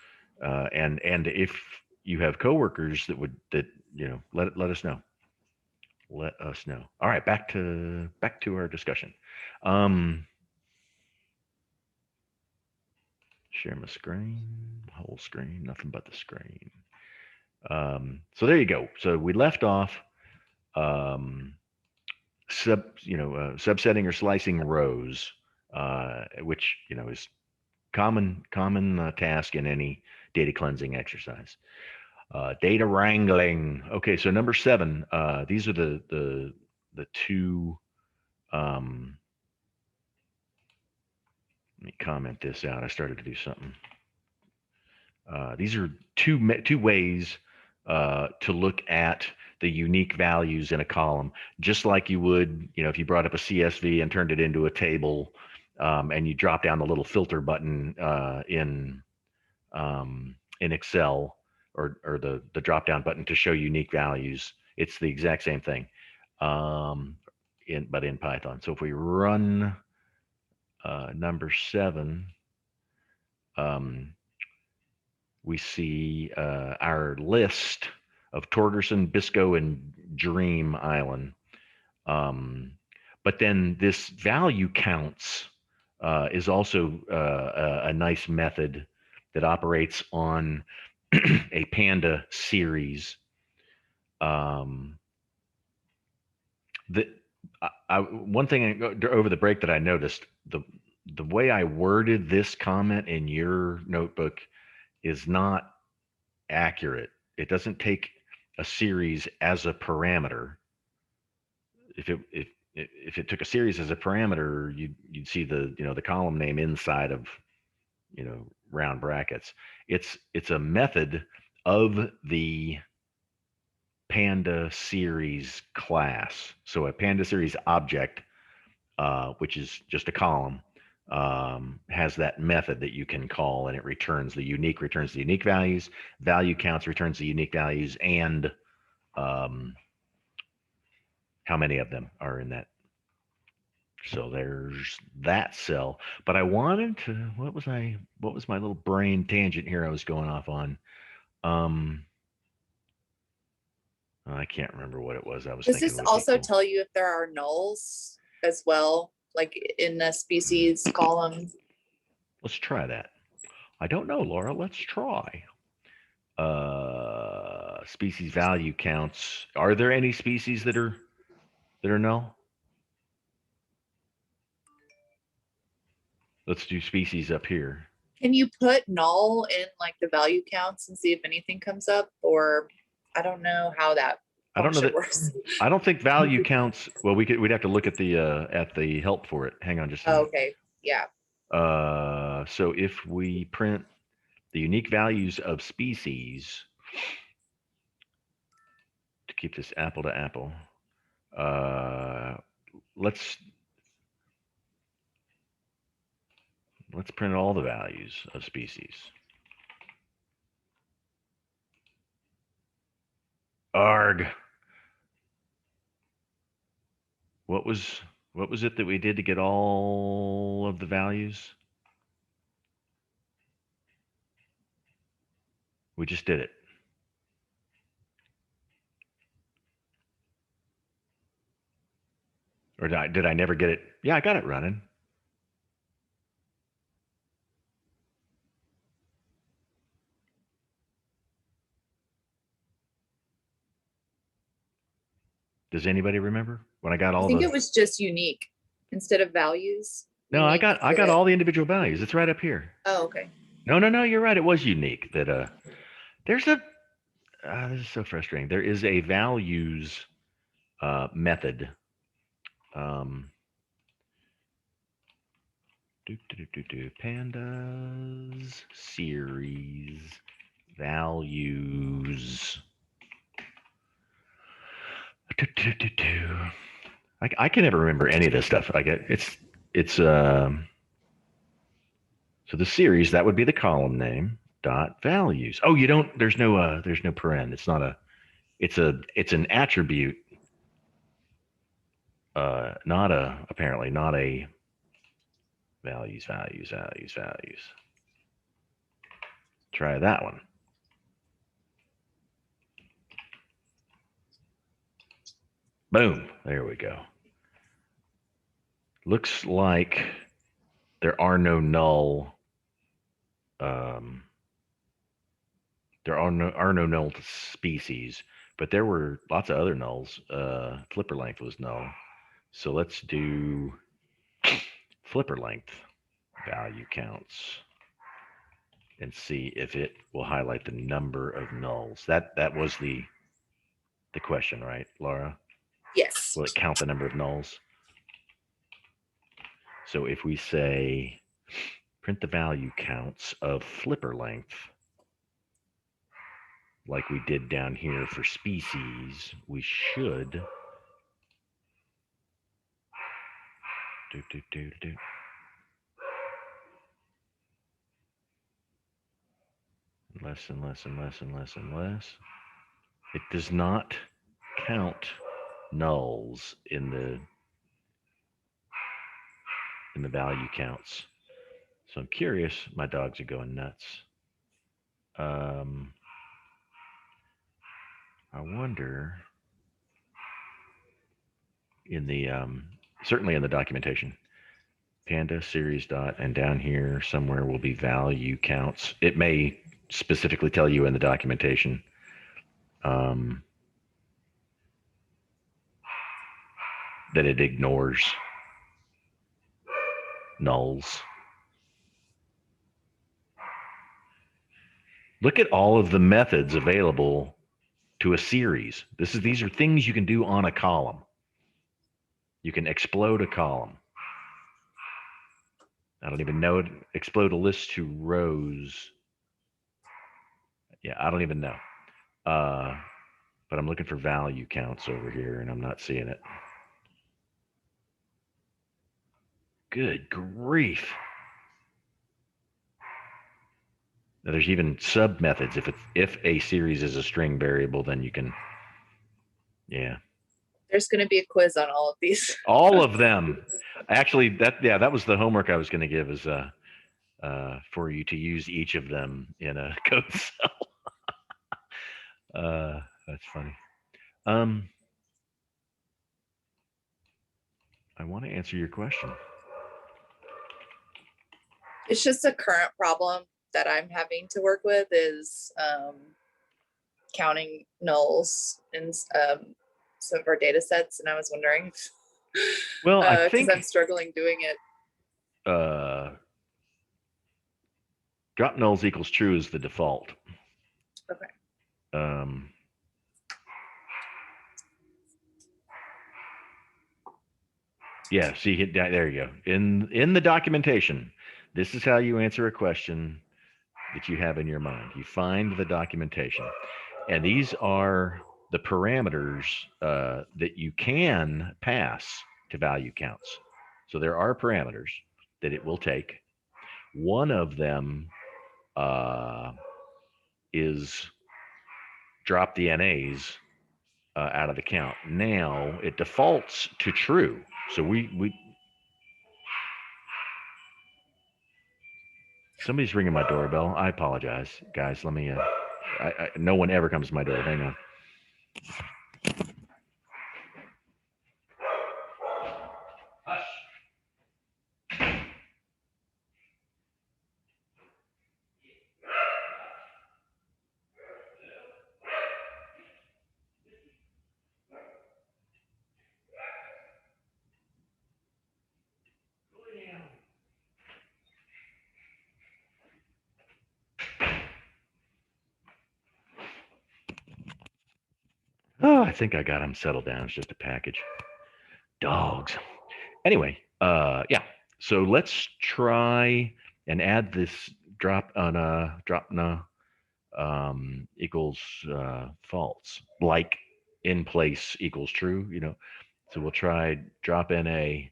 and if you have coworkers that let us know. Let us know. All right, back to our discussion. Share my screen, whole screen, nothing but the screen. So there you go. So we left off subsetting or slicing rows, which is common task in data cleansing exercise. Data wrangling. Okay, so number 7. These are the two. Let me comment this out. I started to do something. These are two ways to look at the unique values in a column, just like you would, if you brought up a CSV and turned it into a table, and you drop down the little filter button in Excel, or the drop down button to show unique values. It's the exact same thing, but in Python. So if we run number 7. We see our list of Torgerson, Bisco, and Dream Island. But then this value counts is also a nice method that operates on a Panda series. One thing over the break that I noticed, the way I worded this comment in your notebook is not accurate. It doesn't take a series as a parameter. If it took a series as a parameter, you'd see the column name inside of round brackets. It's a method of the Panda series class. So a Panda series object, which is just a column, has that method that you can call, and it returns the unique values. Value counts returns the unique values, and how many of them are in that. So there's that cell. But I wanted to, what was my little brain tangent here I was going off on? I can't remember what it was. I was Does thinking this would be also cool. tell you if there are nulls as well, like in the species column? Let's try that. I don't know, Laura. Let's try. Species value counts. Are there any species that are null? Let's do species up here. Can you put null in like the value counts and see if anything comes up? Or I don't know how that I don't know that works. I don't think value counts. Well, we'd have to look at the help for it. Hang on just a Oh, minute. okay. Yeah. So if we print the unique values of species, to keep this apple to apple, let's print all the values of species. Arg. What was it that we did to get all of the values? We just did it. Or did I never get it? Yeah, I got it running. Does anybody remember when I got all I think the? it was just unique instead of values. No, I Unique got all the individual values. It's right up here. Oh, okay. No, you're right. It was unique. That there's a this is so frustrating. There is a values method. Pandas series values. I can never remember any of this stuff. It's so the series, that would be the column name dot values. Oh, there's no paren. It's not it's an attribute. Apparently not a values. Try that one. Boom. There we go. Looks like there are no null. There are no null species, but there were lots of other nulls. Flipper length was null. So let's do flipper length value counts. and see if it will highlight the number of nulls. That was the question, right, Laura? Yes. Will it count the number of nulls? So if we say print the value counts of flipper length, like we did down here for species, we should less and less and less and less and less. It does not count nulls in the value counts. So I'm curious. My dogs are going nuts. I wonder in the certainly in the documentation, Panda series dot, and down here somewhere will be value counts. It may specifically tell you in the documentation. That it ignores nulls. Look at all of the methods available to a series. These are things you can do on a column. You can explode a column. I don't even know. Explode a list to rows. Yeah, I don't even know. But I'm looking for value counts over here, and I'm not seeing it. Good grief. Now, there's even sub methods. If a series is a string variable, then you can, yeah. There's going to be a quiz on all of these. All of them. Actually, that was the homework I was going to give, is for you to use each of them in a code cell. That's funny. I want to answer your question. It's just a current problem that I'm having to work with is counting nulls in some of our data sets, and I was wondering, Well, I because think I'm struggling doing it. Drop nulls equals true is the default. Okay. Yeah, see, there you go. In the documentation, this is how you answer a question that you have in your mind. You find the documentation, and these are the parameters that you can pass to value counts. So there are parameters that it will take. One of them is drop the NAs out of the count. Now it defaults to true. So we somebody's ringing my doorbell. I apologize, guys. Let me. No one ever comes to my door. Hang on. Oh, I think I got him settled down. It's just a package. Dogs. Anyway, yeah. So let's try and add this drop na equals false, like in place equals true. So we'll try drop NA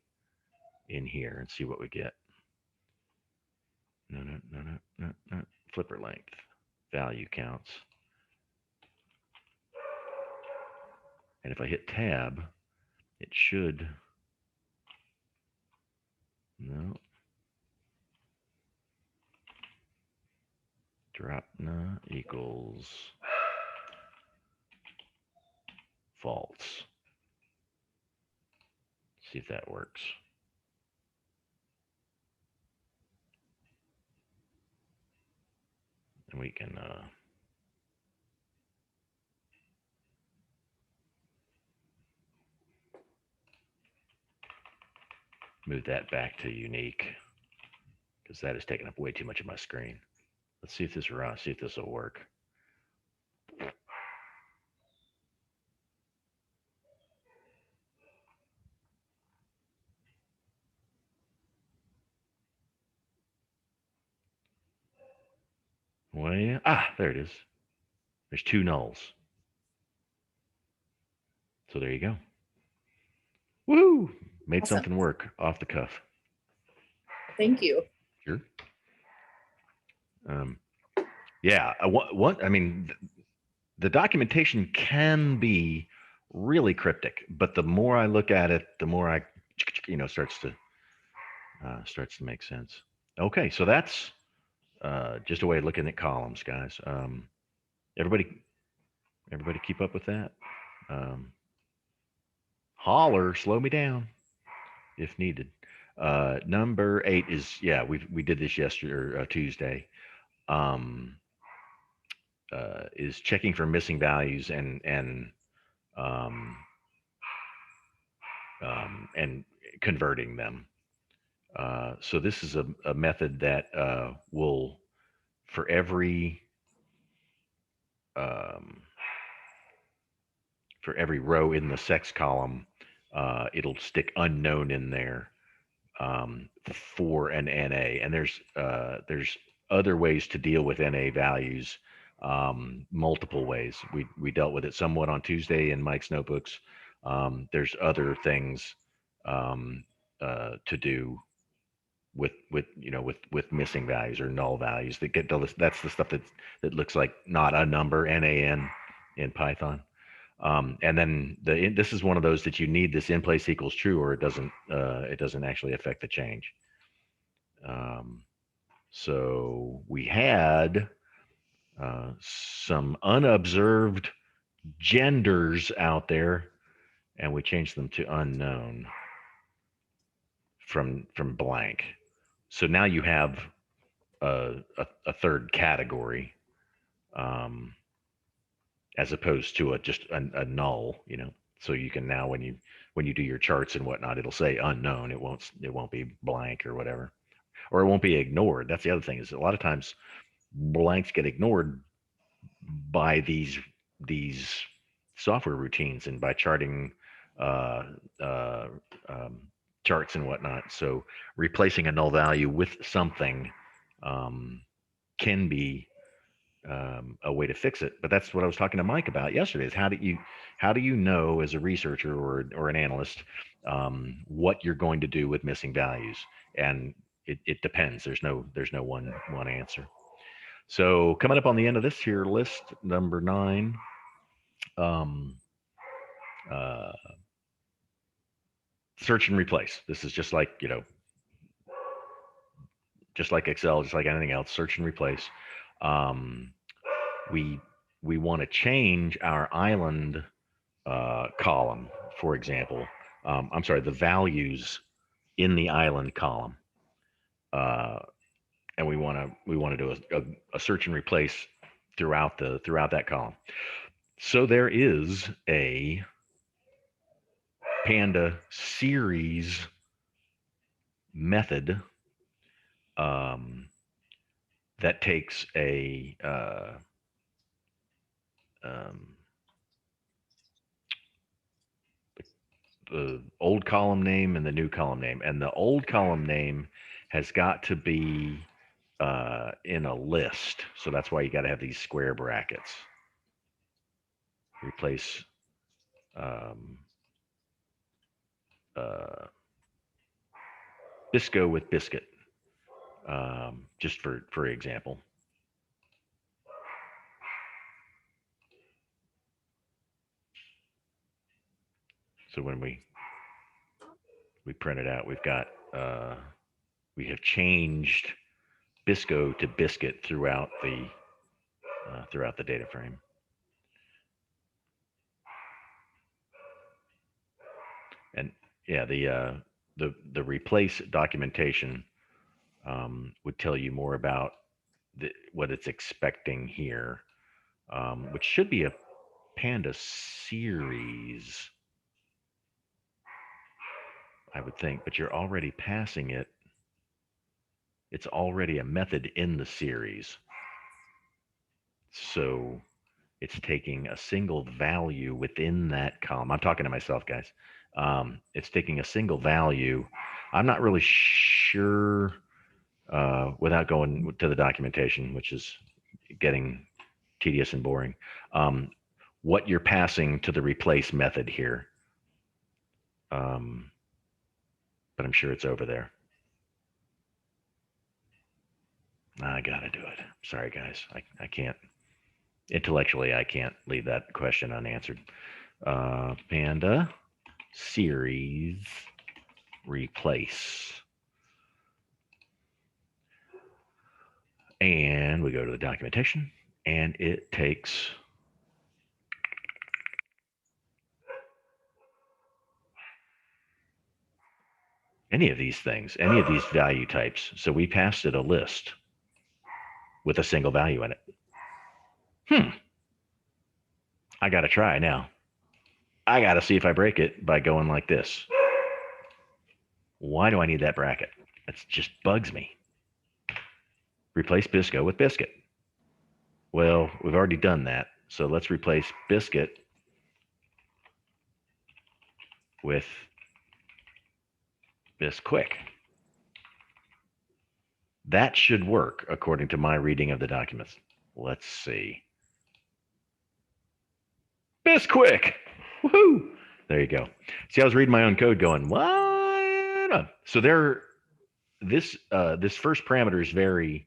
in here and see what we get. No. Flipper length, value counts. And if I hit tab, it should, no. Drop na equals false. See if that works. And we can move that back to unique, because that is taking up way too much of my screen. Let's see if this see if this will work. Well, yeah. There it is. There's 2 nulls. So there you go. Woo! Made Awesome. something work off the cuff. Thank you. Sure. Yeah. What I mean, the documentation can be really cryptic, but the more I look at it, the more I, starts to make sense. Okay, so that's just a way of looking at columns, guys. Everybody, everybody, keep up with that. Holler, slow me down if needed. Number 8 is, yeah, we did this yesterday or Tuesday. Is checking for missing values um, and converting them. So this is a method that will, for every um, row in the sex column, it'll stick unknown in there for an NA. And there's other ways to deal with NA values, multiple ways. We dealt with it somewhat on Tuesday in Mike's notebooks. There's other things to do with missing values or null values that get that's the stuff that looks like not a number, NaN, in Python. And then this is one of those that you need this in place equals true, or it doesn't actually affect the change. So we had some unobserved genders out there, and we changed them to unknown from blank. So now you have a third category, as opposed to just a null, So you can now, when you do your charts and whatnot, it'll say unknown. It won't be blank or whatever, or it won't be ignored. That's the other thing, is a lot of times blanks get ignored by these software routines and by charting uh, uh, charts and whatnot. So replacing a null value with something can be a way to fix it. But that's what I was talking to Mike about yesterday, is how do you know, as a researcher or an analyst, what you're going to do with missing values? And it depends. There's no one answer. So coming up on the end of this here list, number 9, uh, search and replace. This is just like, just like Excel, just like anything else, search and replace. We want to change our island column, for example. I'm sorry, the values in the island column, and we want to do a search and replace throughout that column. So there is a Panda series method that takes a the old column name and the new column name, and the old column name has got to be in a list. So that's why you got to have these square brackets. Replace Bisco with biscuit, just for example. So when we print it out, we've got we have changed Bisco to biscuit throughout the data frame. And yeah, the replace documentation would tell you more about what it's expecting here, which should be a Panda series, I would think, but you're already passing it. It's already a method in the series. So it's taking a single value within that column. I'm talking to myself, guys. It's taking a single value. I'm not really sure without going to the documentation, which is getting tedious and boring, what you're passing to the replace method here. But I'm sure it's over there. I gotta do it. Sorry, guys. I can't. Intellectually, I can't leave that question unanswered. Panda series replace. And we go to the documentation, and it takes any of these things, any of these value types. So we passed it a list with a single value in it. I got to try now. I got to see if I break it by going like this. Why do I need that bracket? That just bugs me. Replace Bisco with Biscuit. Well, we've already done that. So let's replace Biscuit with Bisquick. That should work according to my reading of the documents. Let's see. Bisquick. Woohoo! There you go. See, I was reading my own code going, what? So this first parameter is very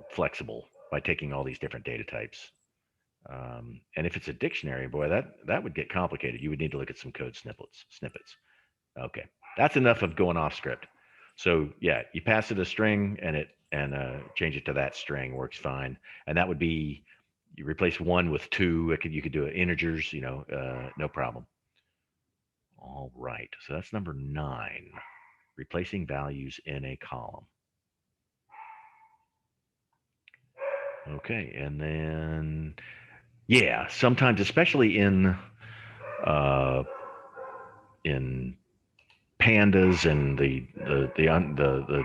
flexible by taking all these different data types. And if it's a dictionary, boy, that would get complicated. You would need to look at some code snippets. Okay, that's enough of going off script. So yeah, you pass it a string and change it to that string, works fine. And that would be, you replace 1 with 2. You could do it integers, no problem. All right, so that's number 9, replacing values in a column. Okay, and then yeah, sometimes, especially in pandas and the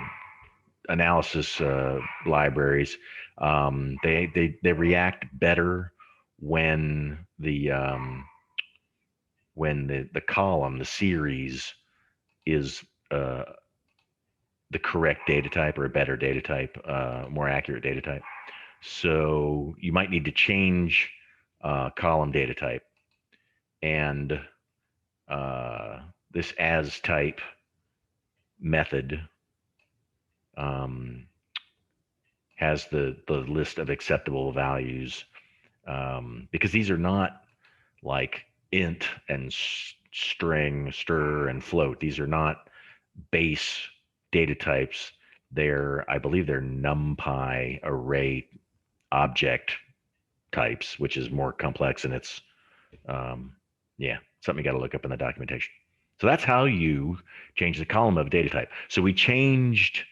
analysis libraries, they react better when the column, the series, is the correct data type or a better data type, more accurate data type. So you might need to change column data type, and this as type method has the list of acceptable values, because these are not like int and string, str, and float. These are not base data types. I believe they're NumPy array object types, which is more complex, and it's something you got to look up in the documentation. So that's how you change the column of data type. So we changed,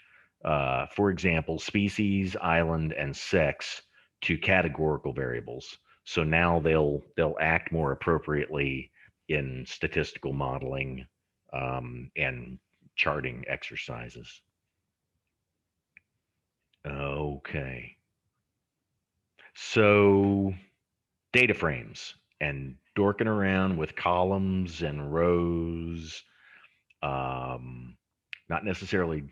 for example, species, island, and sex to categorical variables. So now they'll act more appropriately in statistical modeling and charting exercises. Okay. So data frames and dorking around with columns and rows, not necessarily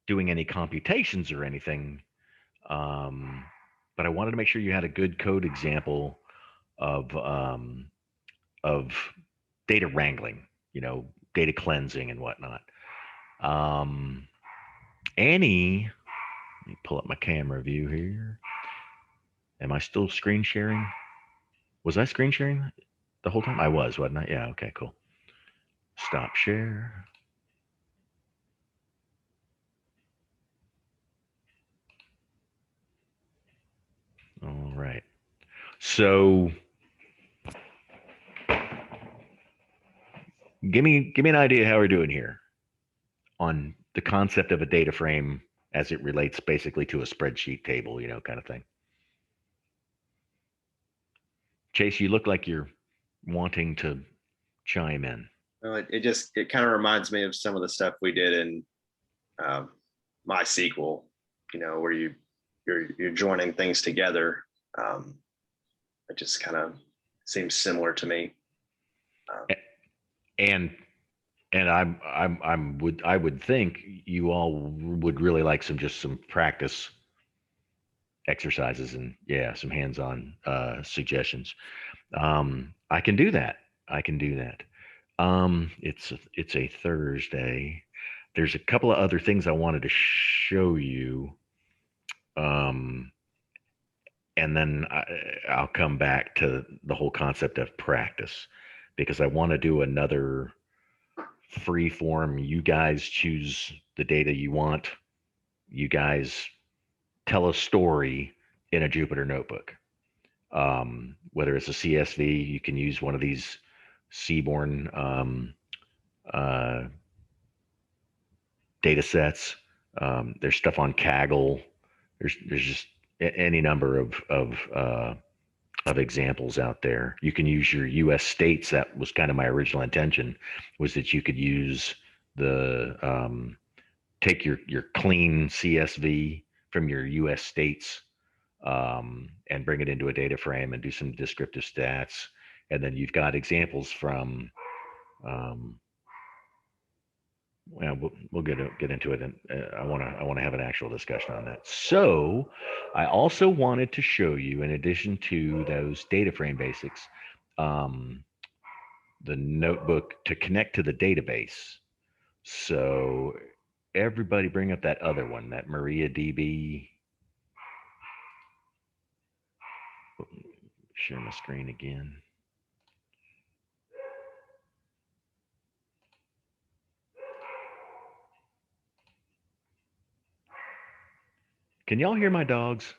doing any computations or anything, but I wanted to make sure you had a good code example of data wrangling, data cleansing and whatnot. Annie, let me pull up my camera view here. Am I still screen sharing? Was I screen sharing the whole time? I was, wasn't I? Yeah, okay, cool. Stop share. All right. So give me an idea how we're doing here on the concept of a data frame as it relates basically to a spreadsheet table, kind of thing. Chase, you look like you're wanting to chime in. Well, it kind of reminds me of some of the stuff we did in MySQL, where you you're joining things together. It just kind of seems similar to me. And I would think you all would really like some practice exercises and some hands-on suggestions. I can do that. I can do that. It's a Thursday. There's a couple of other things I wanted to show you. And then I'll come back to the whole concept of practice, because I want to do another free form. You guys choose the data you want. You guys tell a story in a Jupyter notebook. Whether it's a CSV, you can use one of these Seaborn data sets. There's stuff on Kaggle. There's just any number of examples out there. You can use your U.S. states. That was kind of my original intention, was that you could use the take your clean CSV from your U.S. states and bring it into a data frame and do some descriptive stats, and then you've got examples from. Well, we'll get into it, and I want to have an actual discussion on that. So, I also wanted to show you, in addition to those data frame basics, the notebook to connect to the database. So, everybody, bring up that other one, that MariaDB. Share my screen again. Can y'all hear my dogs?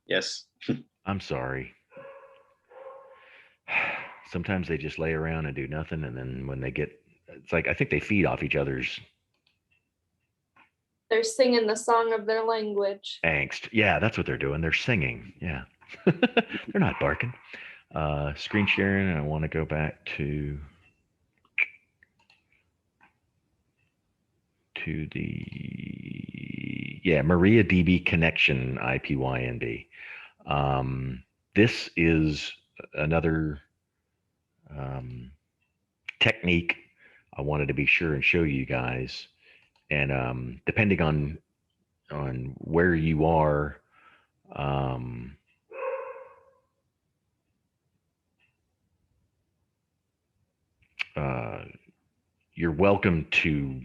Yes. I'm sorry. Sometimes they just lay around and do nothing, and then when they get, it's like I think they feed off each other's They're singing the song of their language. angst. Yeah, that's what they're doing. They're singing. Yeah. They're not barking. Screen sharing. I want to go back to the MariaDB connection IPYNB. This is another technique I wanted to be sure and show you guys. And depending on where you are, you're welcome to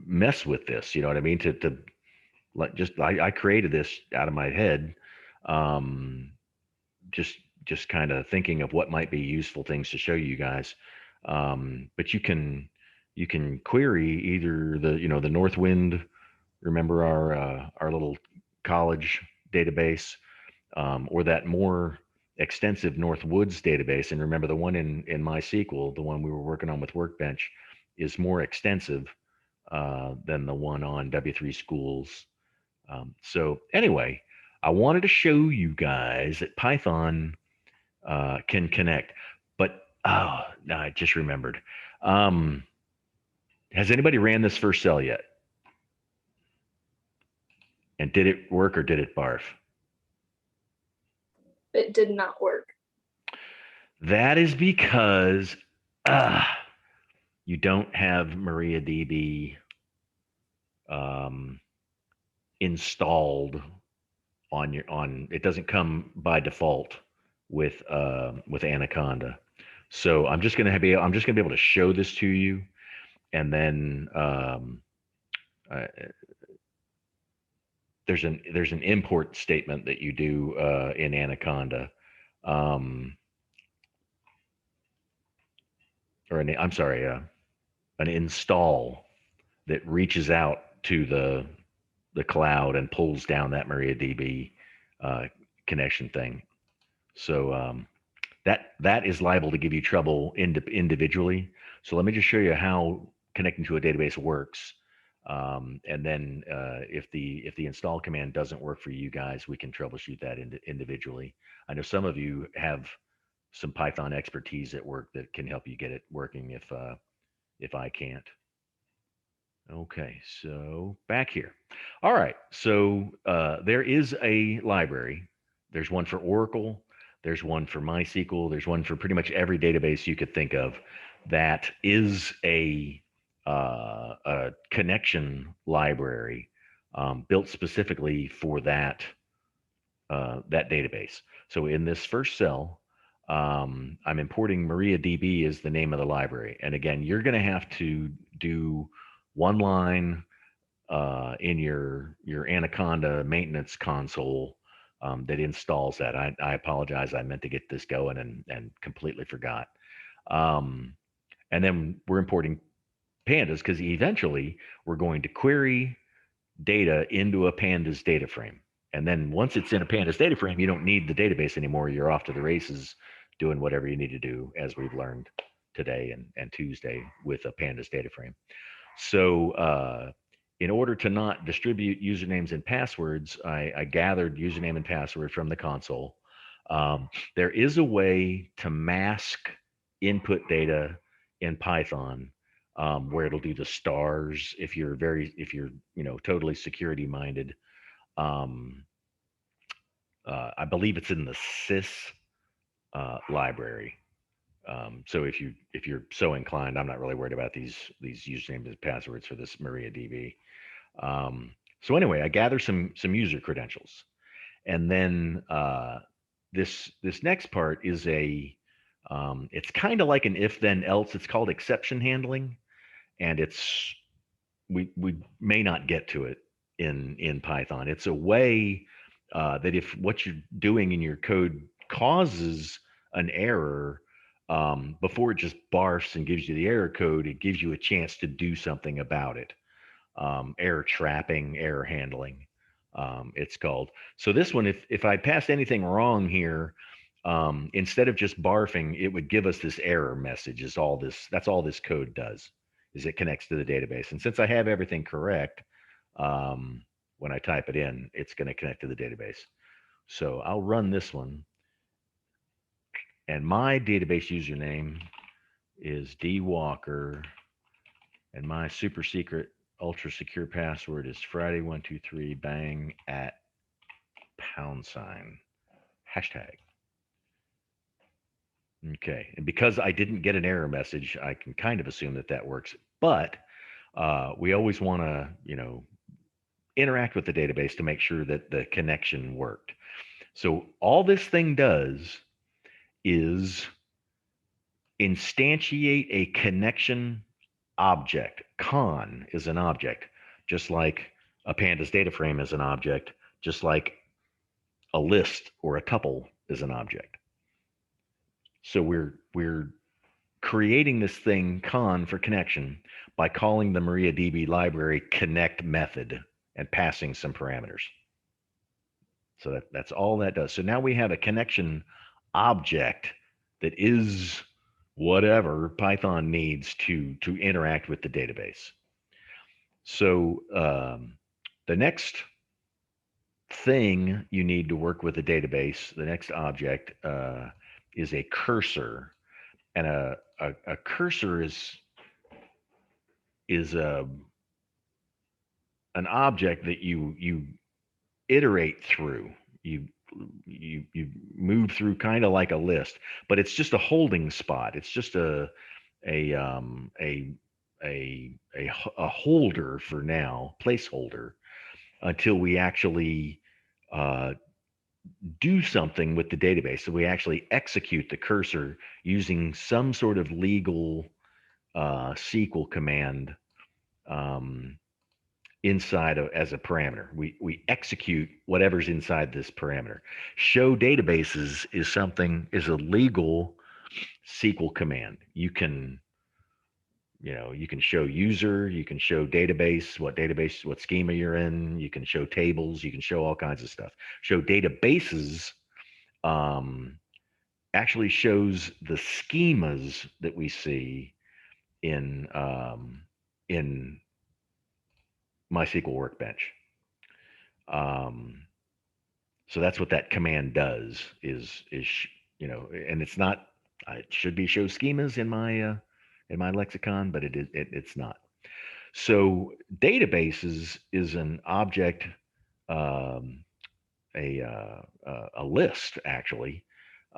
mess with this. You know what I mean? To like, just I created this out of my head, just kind of thinking of what might be useful things to show you guys. But you can query either the Northwind, remember our little college database, or that more extensive Northwoods database. And remember, the one in MySQL, the one we were working on with Workbench, is more extensive than the one on W3 Schools. So anyway, I wanted to show you guys that Python can connect. But no, I just remembered. Has anybody ran this first cell yet? And did it work or did it barf? It did not work. That is because you don't have MariaDB installed on. It doesn't come by default with Anaconda. So I'm just gonna be able to show this to you, and then there's an import statement that you do in Anaconda, an install that reaches out to the cloud and pulls down that MariaDB connection thing. So that is liable to give you trouble individually. So let me just show you how connecting to a database works. And then if the install command doesn't work for you guys, we can troubleshoot that individually. I know some of you have some Python expertise at work that can help you get it working if I can't. Okay, so back here. All right, so there is a library. There's one for Oracle. There's one for MySQL. There's one for pretty much every database you could think of that is a connection library built specifically for that database. So in this first cell, I'm importing MariaDB as the name of the library. And again, you're going to have to do one line in your Anaconda maintenance console that installs that. I apologize. I meant to get this going and completely forgot. Um, and then we're importing pandas because eventually we're going to query data into a pandas data frame. And then once it's in a pandas data frame, you don't need the database anymore. You're off to the races doing whatever you need to do, as we've learned today and Tuesday with a pandas data frame. So in order to not distribute usernames and passwords, I gathered username and password from the console. There is a way to mask input data in Python where it'll do the stars if you're totally security minded. Um, I believe it's in the sys library. So if you're so inclined, I'm not really worried about these usernames and passwords for this MariaDB. So anyway, I gather some user credentials, and then this next part is it's kind of like an if then else. It's called exception handling, and we may not get to it in Python. It's a way that if what you're doing in your code causes an error, before it just barfs and gives you the error code, it gives you a chance to do something about it. Error trapping, error handling, it's called. So this one, if I passed anything wrong here, instead of just barfing, it would give us this error message. That's all this code does, is it connects to the database. And since I have everything correct, when I type it in, it's going to connect to the database. So I'll run this one. And my database username is dwalker, and my super secret ultra secure password is Friday123 bang at #. Okay, and because I didn't get an error message, I can kind of assume that works. But we always want to, interact with the database to make sure that the connection worked. So all this thing does is instantiate a connection object. Con is an object, just like a pandas data frame is an object, just like a list or a tuple is an object. So we're creating this thing con for connection by calling the MariaDB library connect method and passing some parameters. So that's all that does. So now we have a connection object that is whatever Python needs to interact with the database. So the next thing you need to work with the database, the next object is a cursor. And a cursor is an object that you iterate through. You move through kind of like a list, but it's just a holding spot. It's just a holder for now, placeholder, until we actually do something with the database. So we actually execute the cursor using some sort of legal SQL command inside of as a parameter. We execute whatever's inside this parameter. Show databases is a legal SQL command. You can show user, you can show database, what schema you're in, you can show tables, you can show all kinds of stuff. Show databases actually shows the schemas that we see in MySQL Workbench. So that's what that command does is and it's not, it should be show schemas in my lexicon, but it's not. So databases is an object, um, a list actually,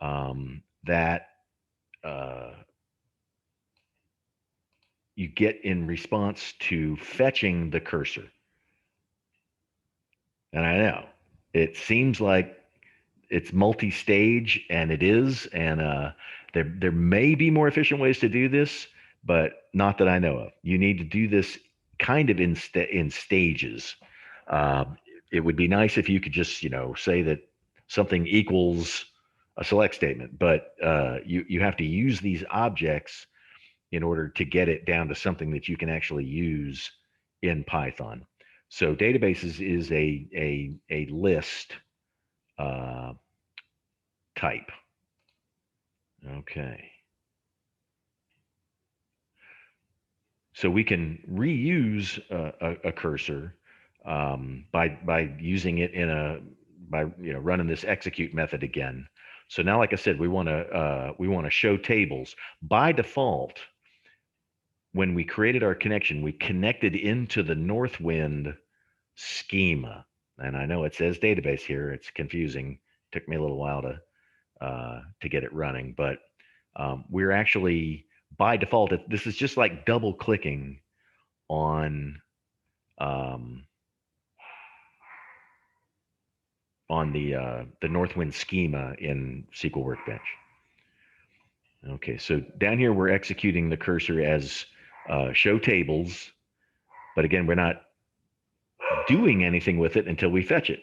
that you get in response to fetching the cursor. And I know it seems like it's multi-stage, and it is, and there may be more efficient ways to do this, but not that I know of. You need to do this kind of in stages. Uh, it would be nice if you could just say that something equals a select statement, but you have to use these objects in order to get it down to something that you can actually use in Python. So databases is a list uh, type. Okay. So we can reuse a cursor by using it by running this execute method again. So now, like I said, we want to show tables. By default, when we created our connection, we connected into the Northwind schema. And I know it says database here. It's confusing. Took me a little while to get it running, but we're actually by default. This is just like double clicking um, on the Northwind schema in SQL Workbench. Okay, so down here we're executing the cursor as show tables, but again we're not doing anything with it until we fetch it.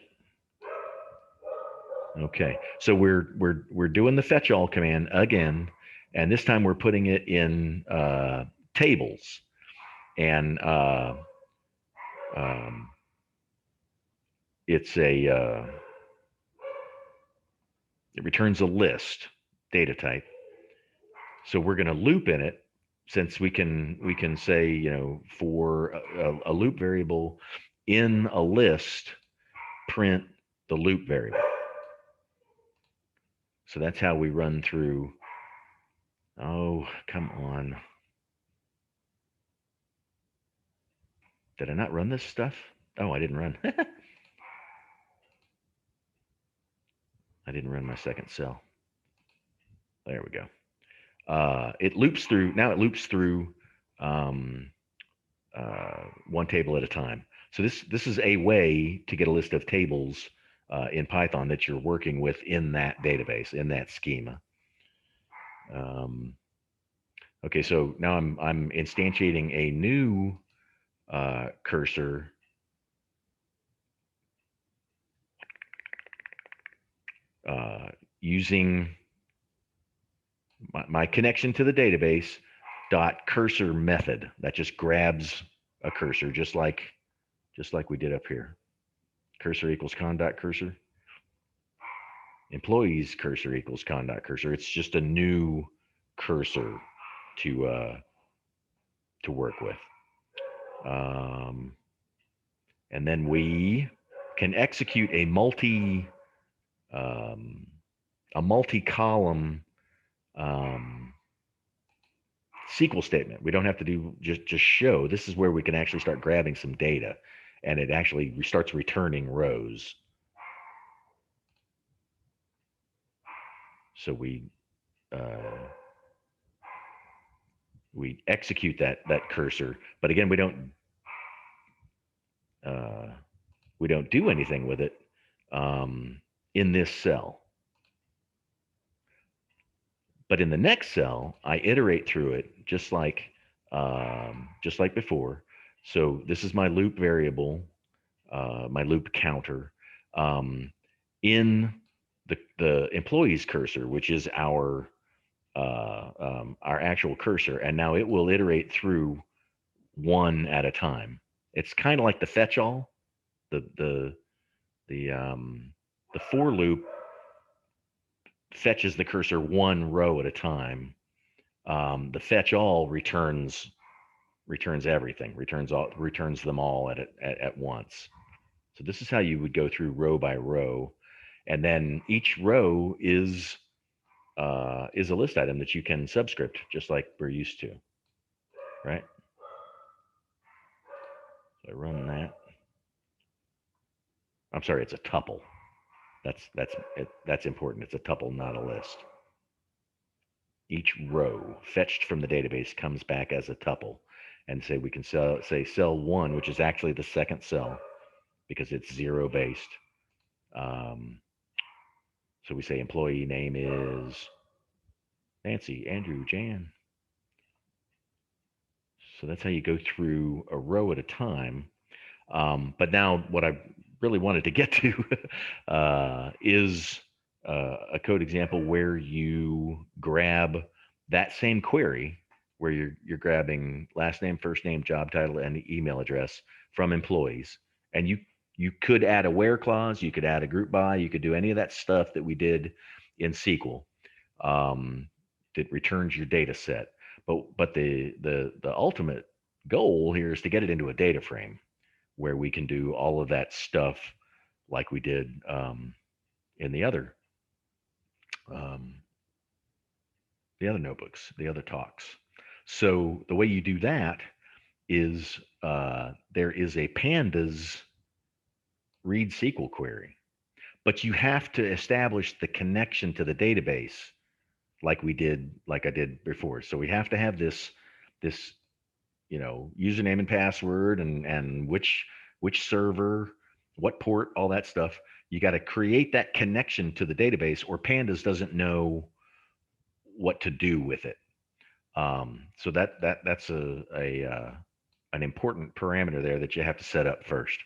Okay, so we're doing the fetch all command again, and this time we're putting it in tables, and it's it returns a list data type. So we're going to loop in it, since we can say for a loop variable in a list, print the loop variable. So that's how we run through. Oh, come on. Did I not run this stuff? Oh, I didn't run. I didn't run my second cell. There we go. It loops through. Now it loops through one table at a time. So this is a way to get a list of tables in Python that you're working with in that database, in that schema. Okay, so now I'm instantiating a new cursor. Using my connection to the database dot cursor method that just grabs a cursor, just like we did up here. Cursor equals con dot cursor. Employees cursor equals con dot cursor. It's just a new cursor to work with. And then we can execute a multi-column SQL statement. We don't have to do just show. This is where we can actually start grabbing some data, and it actually starts returning rows. So we execute that cursor, but again, we don't do anything with it in this cell. But in the next cell, I iterate through it just like before. So this is my loop variable, my loop counter, in the employees cursor, which is our actual cursor, and now it will iterate through one at a time. It's kind of like the fetch all. The for loop fetches the cursor one row at a time. The fetch all returns everything, returns them all at once. So this is how you would go through row by row, and then each row is a list item that you can subscript, just like we're used to, right? So I run that. I'm sorry, it's a tuple. That's important. It's a tuple, not a list. Each row fetched from the database comes back as a tuple, and say we can say cell 1, which is actually the second cell because it's zero based. So we say employee name is Nancy, Andrew, Jan. So that's how you go through a row at a time. But now what I really wanted to get to is a code example where you grab that same query where you're grabbing last name, first name, job title, and email address from employees. And you could add a where clause, you could add a group by, you could do any of that stuff that we did in SQL that returns your data set. But the ultimate goal here is to get it into a data frame where we can do all of that stuff like we did in um, the other notebooks, the other talks. So the way you do that is there is a pandas read SQL query, but you have to establish the connection to the database like I did before. So we have to have this username and password and which server, what port, all that stuff. You got to create that connection to the database, or pandas doesn't know what to do with it. So that's an important parameter there that you have to set up first.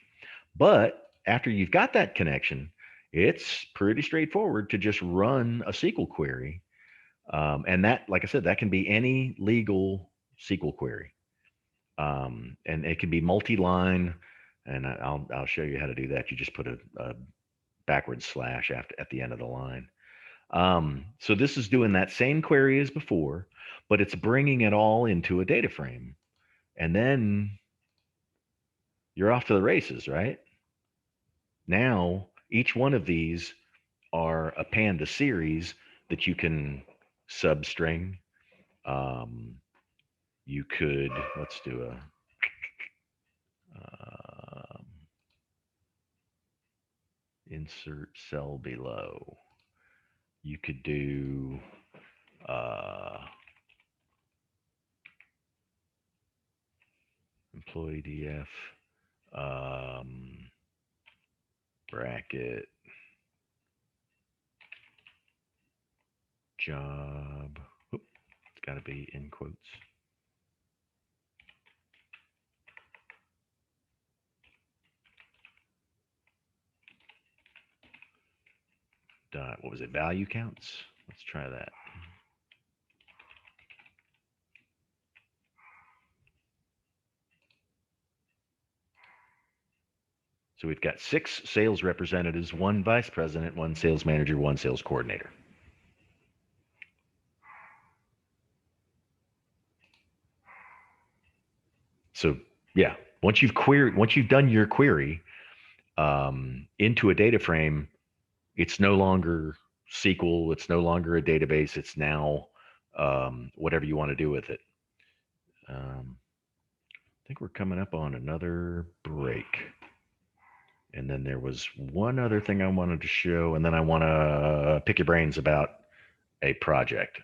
But after you've got that connection, it's pretty straightforward to just run a SQL query. And that, like I said, that can be any legal SQL query. And it can be multi-line, and I'll show you how to do that. You just put a backward slash at the end of the line. So this is doing that same query as before, but it's bringing it all into a data frame, and then you're off to the races, right? Now each one of these are a panda series that you can substring. You could, let's do a insert cell below. You could do employee df bracket job. Oop, it's got to be in quotes. What was it? Value counts. Let's try that. So we've got 6 sales representatives, 1 vice president, 1 sales manager, 1 sales coordinator. So yeah, once you've done your query into a data frame, it's no longer SQL. It's no longer a database. It's now whatever you want to do with it. I think we're coming up on another break. And then there was one other thing I wanted to show, and then I want to pick your brains about a project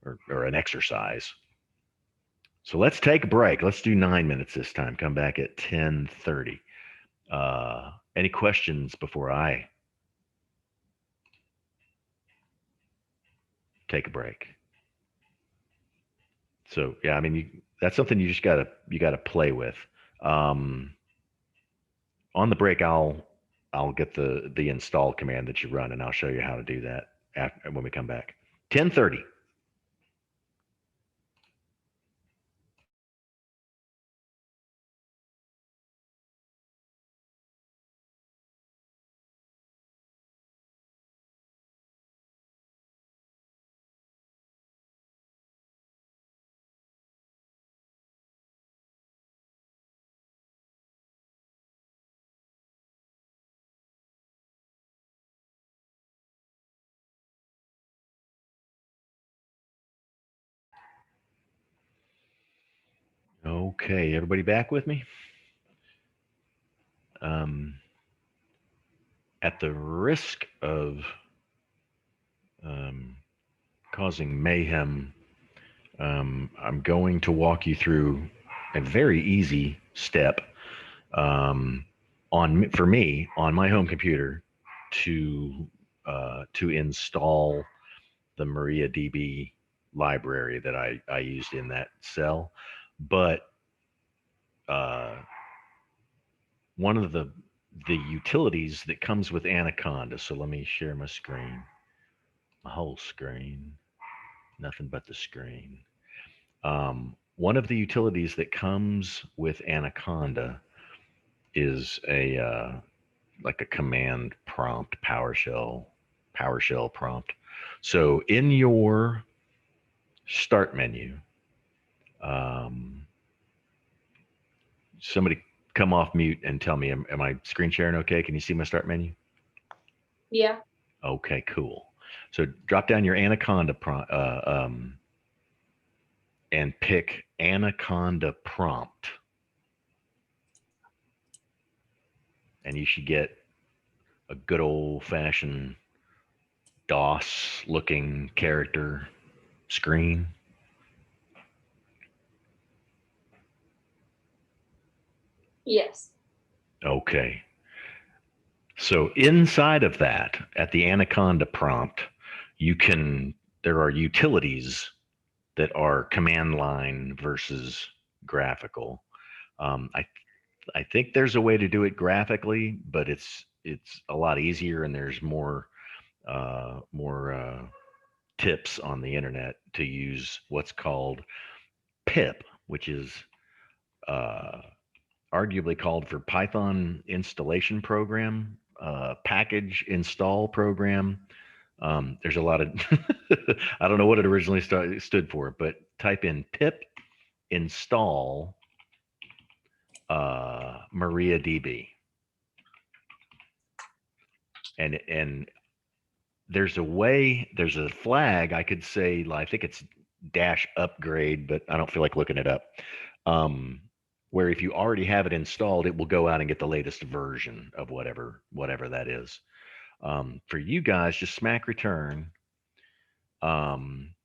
or an exercise. So let's take a break. Let's do 9 minutes this time. Come back at 10:30. Any questions before I take a break? So yeah, I mean, that's something you just gotta play with. On the break, I'll get the install command that you run, and I'll show you how to do that when we come back. 10:30. Okay, everybody back with me? At the risk of causing mayhem, I'm going to walk you through a very easy step for me on my home computer to install the MariaDB library that I used in that cell. But one of the utilities that comes with Anaconda. So let me share my screen, my whole screen, nothing but the screen. One of the utilities that comes with Anaconda is a like a command prompt PowerShell prompt. So in your start menu, somebody come off mute and tell me, am I screen sharing okay? Can you see my start menu? Yeah. Okay, cool. So drop down your Anaconda and pick Anaconda prompt. And you should get a good old fashioned DOS looking character screen. Yes. Okay. So inside of that, at the Anaconda prompt, there are utilities that are command line versus graphical. I think there's a way to do it graphically, but it's a lot easier, and there's more tips on the internet to use what's called pip, which is arguably called for Python installation program, package install program. There's a lot of I don't know what it originally stood for, but type in pip install MariaDB, and there's a flag I could say, I think it's -upgrade, but I don't feel like looking it up. Where if you already have it installed, it will go out and get the latest version of whatever that is. For you guys, just smack return, and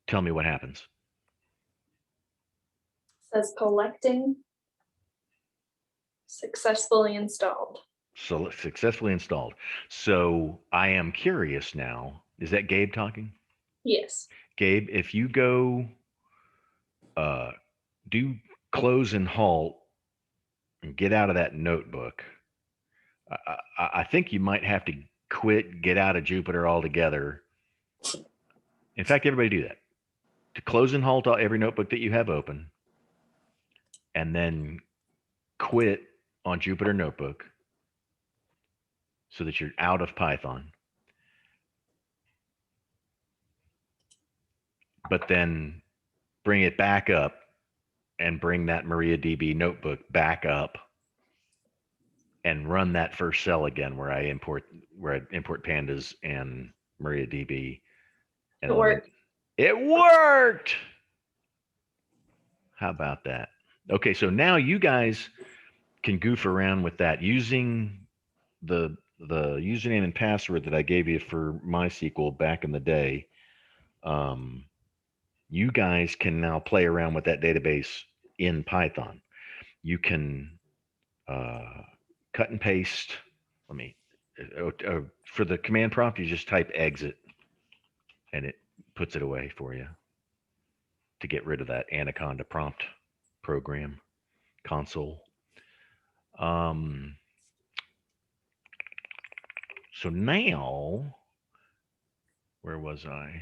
tell me what happens. Says collecting. Successfully installed. So successfully installed. So I am curious now. Is that Gabe talking? Yes. Gabe, if you go do close and halt and get out of that notebook, I think you might have to get out of Jupyter altogether. In fact, everybody do that. To close and halt every notebook that you have open, and then quit on Jupyter Notebook so that you're out of Python. But then bring it back up and bring that MariaDB notebook back up and run that first cell again where I import pandas and MariaDB. And It worked. It worked. How about that? Okay, so now you guys can goof around with that using the username and password that I gave you for MySQL back in the day. You guys can now play around with that database in Python. You can cut and paste. Let me, for the command prompt, you just type exit and it puts it away for you to get rid of that Anaconda prompt program console. So now, where was I?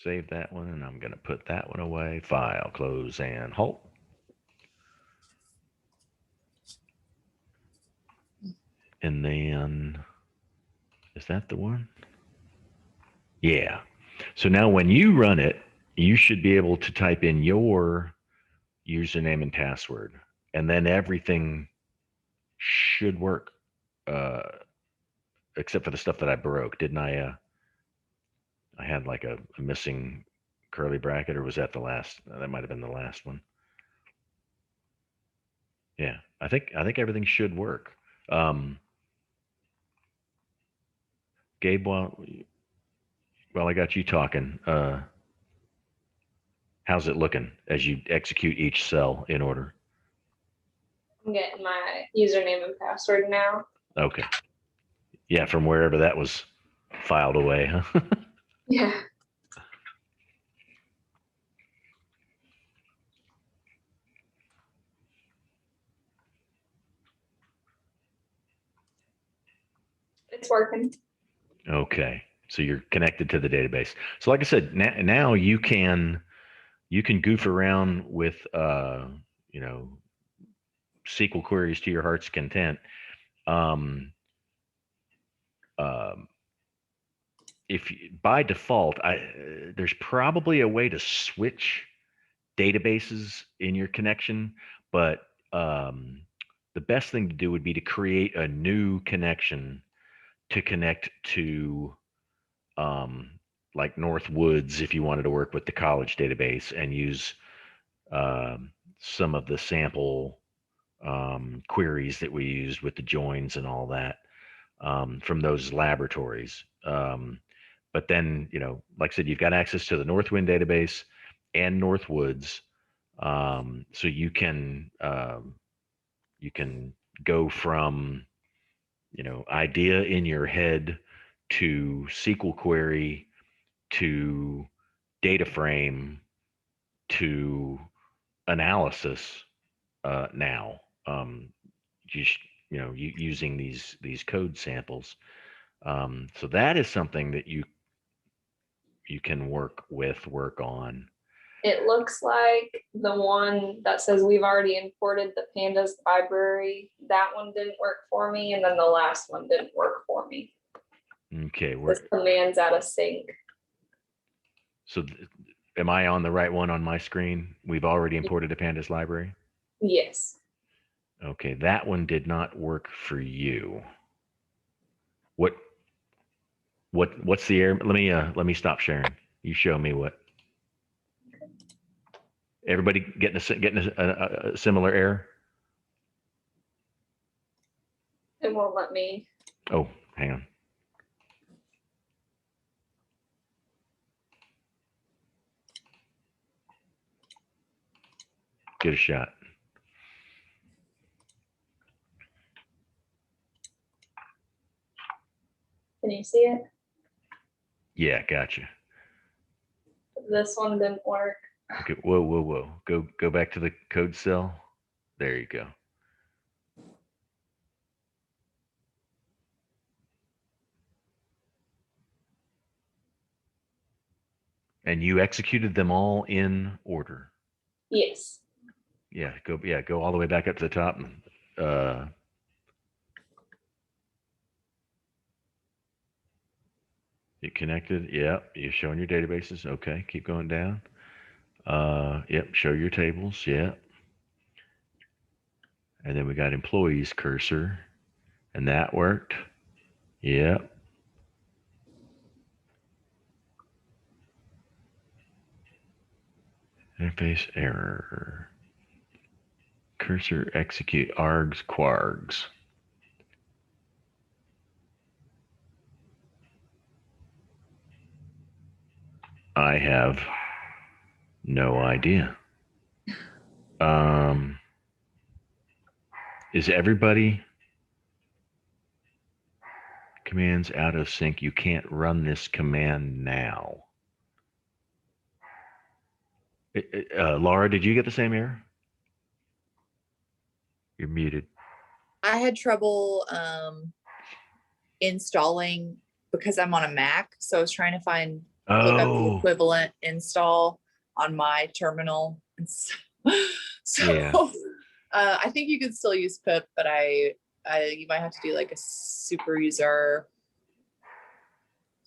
Save that one, and I'm going to put that one away. File, close, and halt. And then, is that the one? Yeah. So now when you run it, you should be able to type in your username and password, and then everything should work, except for the stuff that I broke. Didn't I? I had like a missing curly bracket, or was that the last? That might have been the last one. Yeah, I think everything should work. Gabe, while I got you talking, how's it looking as you execute each cell in order? I'm getting my username and password now. Okay. Yeah, from wherever that was filed away, huh? Yeah. It's working. Okay. So you're connected to the database. So like I said, now you can goof around with you know, SQL queries to your heart's content. Um, um, by default, there's probably a way to switch databases in your connection, but the best thing to do would be to create a new connection to connect to um, like Northwoods if you wanted to work with the college database and use some of the sample queries that we used with the joins and all that from those laboratories. But then, like I said, you've got access to the Northwind database and Northwoods, so you can go from idea in your head to SQL query to data frame to analysis now. Just using these code samples. So that is something that you can work on. It looks like the one that says we've already imported the pandas library, that one didn't work for me, and then the last one didn't work for me. Okay, This command's out of sync. So am I on the right one on my screen? We've already imported a pandas library? Yes. Okay, that one did not work for you. What's the error? Let me stop sharing. You show me what. Everybody getting a similar error? It won't let me. Oh, hang on. Get a shot. Can you see it? Yeah, gotcha. This one didn't work. Okay, whoa. Go back to the code cell. There you go. And you executed them all in order. Yes. Yeah, go all the way back up to the top. You connected. Yep, you're showing your databases. Okay, keep going down. Yep, show your tables. Yep. And then we got employees cursor, and that worked. Yep. Interface error. Cursor execute args quargs. I have no idea. Is everybody commands out of sync? You can't run this command now. Laura, did you get the same error? You're muted. I had trouble installing because I'm on a Mac. So I was trying to look up the equivalent install on my terminal. And so Yeah. I think you could still use pip, but you might have to do like a super user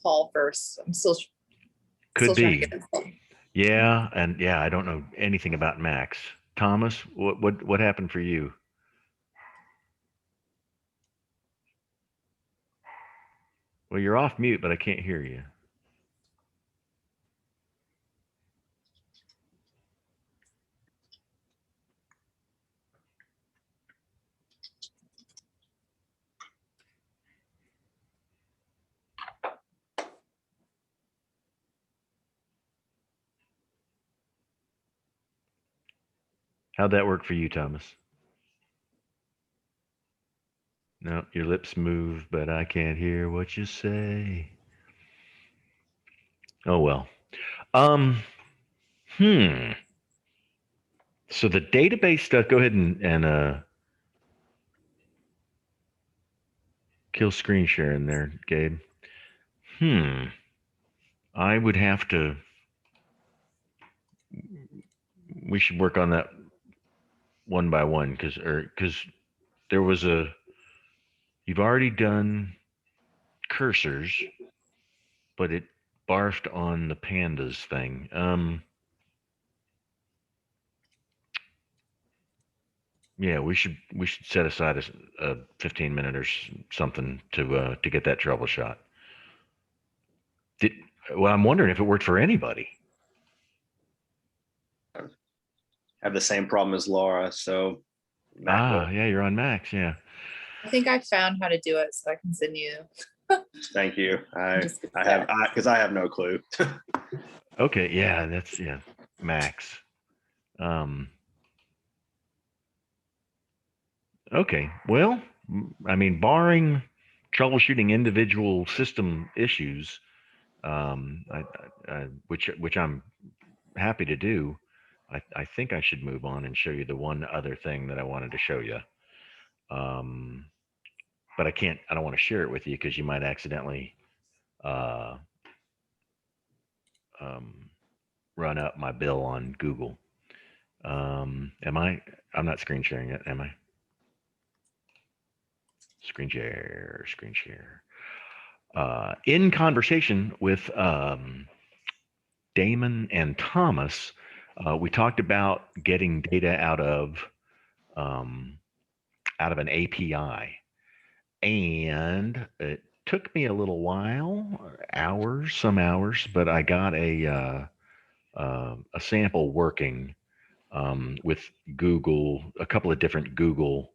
call first. I'm still Could trying be. to get this. Yeah, and yeah, I don't know anything about Macs. Thomas, what happened for you? Well, you're off mute, but I can't hear you. How'd that work for you, Thomas? No, your lips move, but I can't hear what you say. Oh well. Um, hmm. So the database stuff, go ahead and kill screen share in there, Gabe. I would have to, we should work on that one by one because there was you've already done cursors, but it barfed on the pandas thing. Yeah, we should set aside a 15-minute or something to get that trouble shot. Well, I'm wondering if it worked for anybody. I have the same problem as Laura, so MacBook. Yeah, you're on Max. Yeah. I think I found how to do it, so I can send you. Thank you. I Just get have that. because I have no clue. Okay. Yeah, that's Max. Okay. Well, I mean, barring troubleshooting individual system issues, which I'm happy to do, I think I should move on and show you the one other thing that I wanted to show you. But I don't want to share it with you because you might accidentally uh, run up my bill on Google. I'm not screen sharing it, am I? Screen share. In conversation with Damon and Thomas, we talked about getting data out of an API, and it took me a little while, some hours, but I got a sample working with Google, a couple of different Google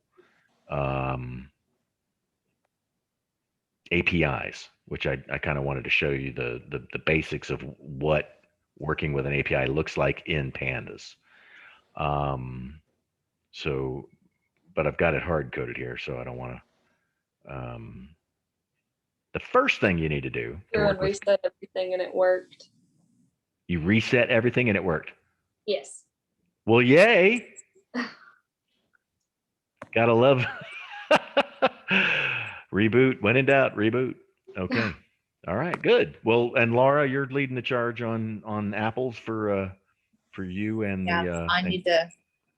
APIs, which I kind of wanted to show you the basics of what working with an API looks like in Pandas. So, but I've got it hard coded here, so I don't want to. The first thing you need to do to work with, Reset everything and it worked. you reset everything and it worked. Yes. Well, yay! Gotta love reboot. When in doubt, reboot. Okay. All right. Good. Well, and Laura, you're leading the charge on apples for you and Yeah, I need to.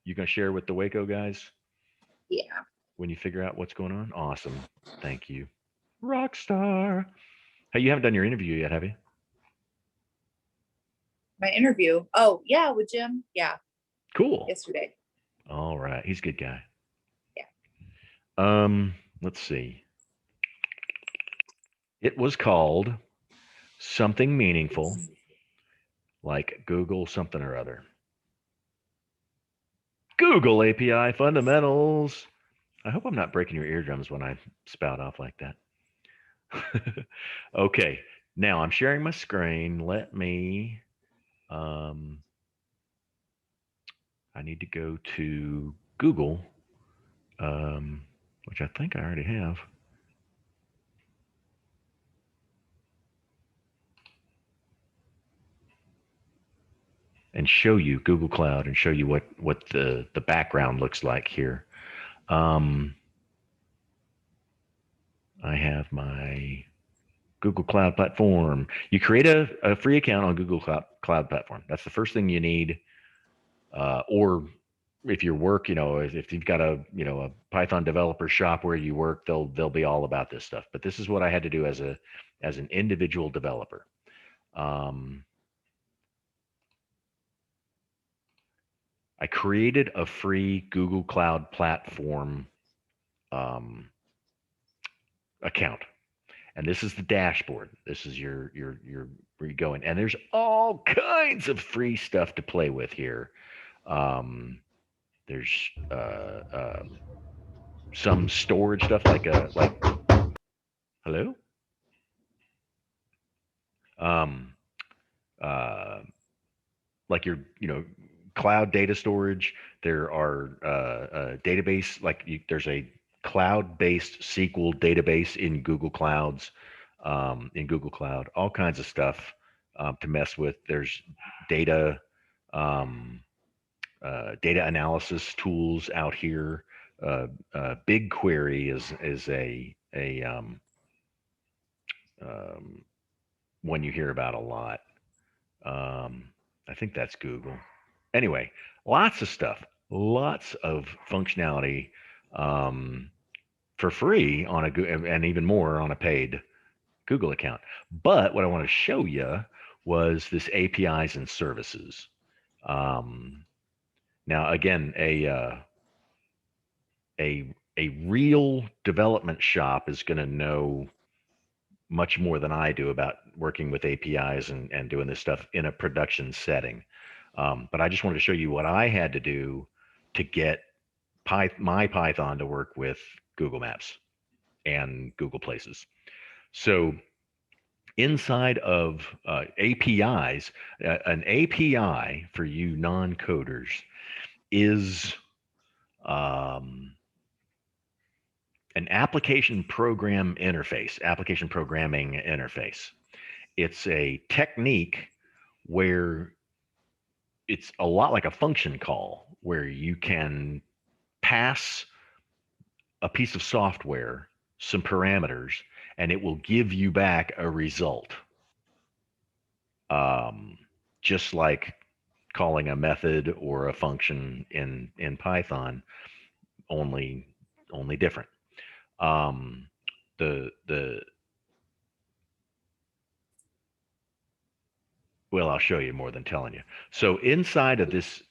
You gonna share with the Waco guys Yeah. when you figure out what's going on? Awesome. Thank you. Rockstar. Hey, you haven't done your interview yet, have you? My interview. Oh, yeah, with Jim. Yeah. Cool. Yesterday. All right. He's a good guy. Yeah. Let's see. It was called something meaningful, like Google something or other. Google API fundamentals. I hope I'm not breaking your eardrums when I spout off like that. Okay, now I'm sharing my screen. Let me, I need to go to Google, which I think I already have. And show you Google Cloud and show you what the background looks like here. I have my Google Cloud Platform. You create a free account on Google Cloud Platform. That's the first thing you need. Or if you work, if you've got a Python developer shop where you work, they'll be all about this stuff. But this is what I had to do as an individual developer. I created a free Google Cloud Platform account. And this is the dashboard. This is your where you go in, and there's all kinds of free stuff to play with here. There's some storage stuff like hello. Like your cloud data storage. There are database, there's a cloud-based SQL database in Google Clouds, in Google Cloud, all kinds of stuff to mess with. There's data, data analysis tools out here. BigQuery is one you hear about a lot. I think that's Google. Anyway, lots of stuff, lots of functionality for free on and even more on a paid Google account. But what I want to show you was this APIs and services. Now, again, a real development shop is going to know much more than I do about working with APIs and doing this stuff in a production setting. But I just wanted to show you what I had to do to get my Python to work with Google Maps and Google Places. So inside of APIs, an API for you non-coders is an application programming interface. It's a technique where it's a lot like a function call, where you can pass a piece of software some parameters and it will give you back a result. Just like calling a method or a function in Python, only different. Well, I'll show you more than telling you. So inside of this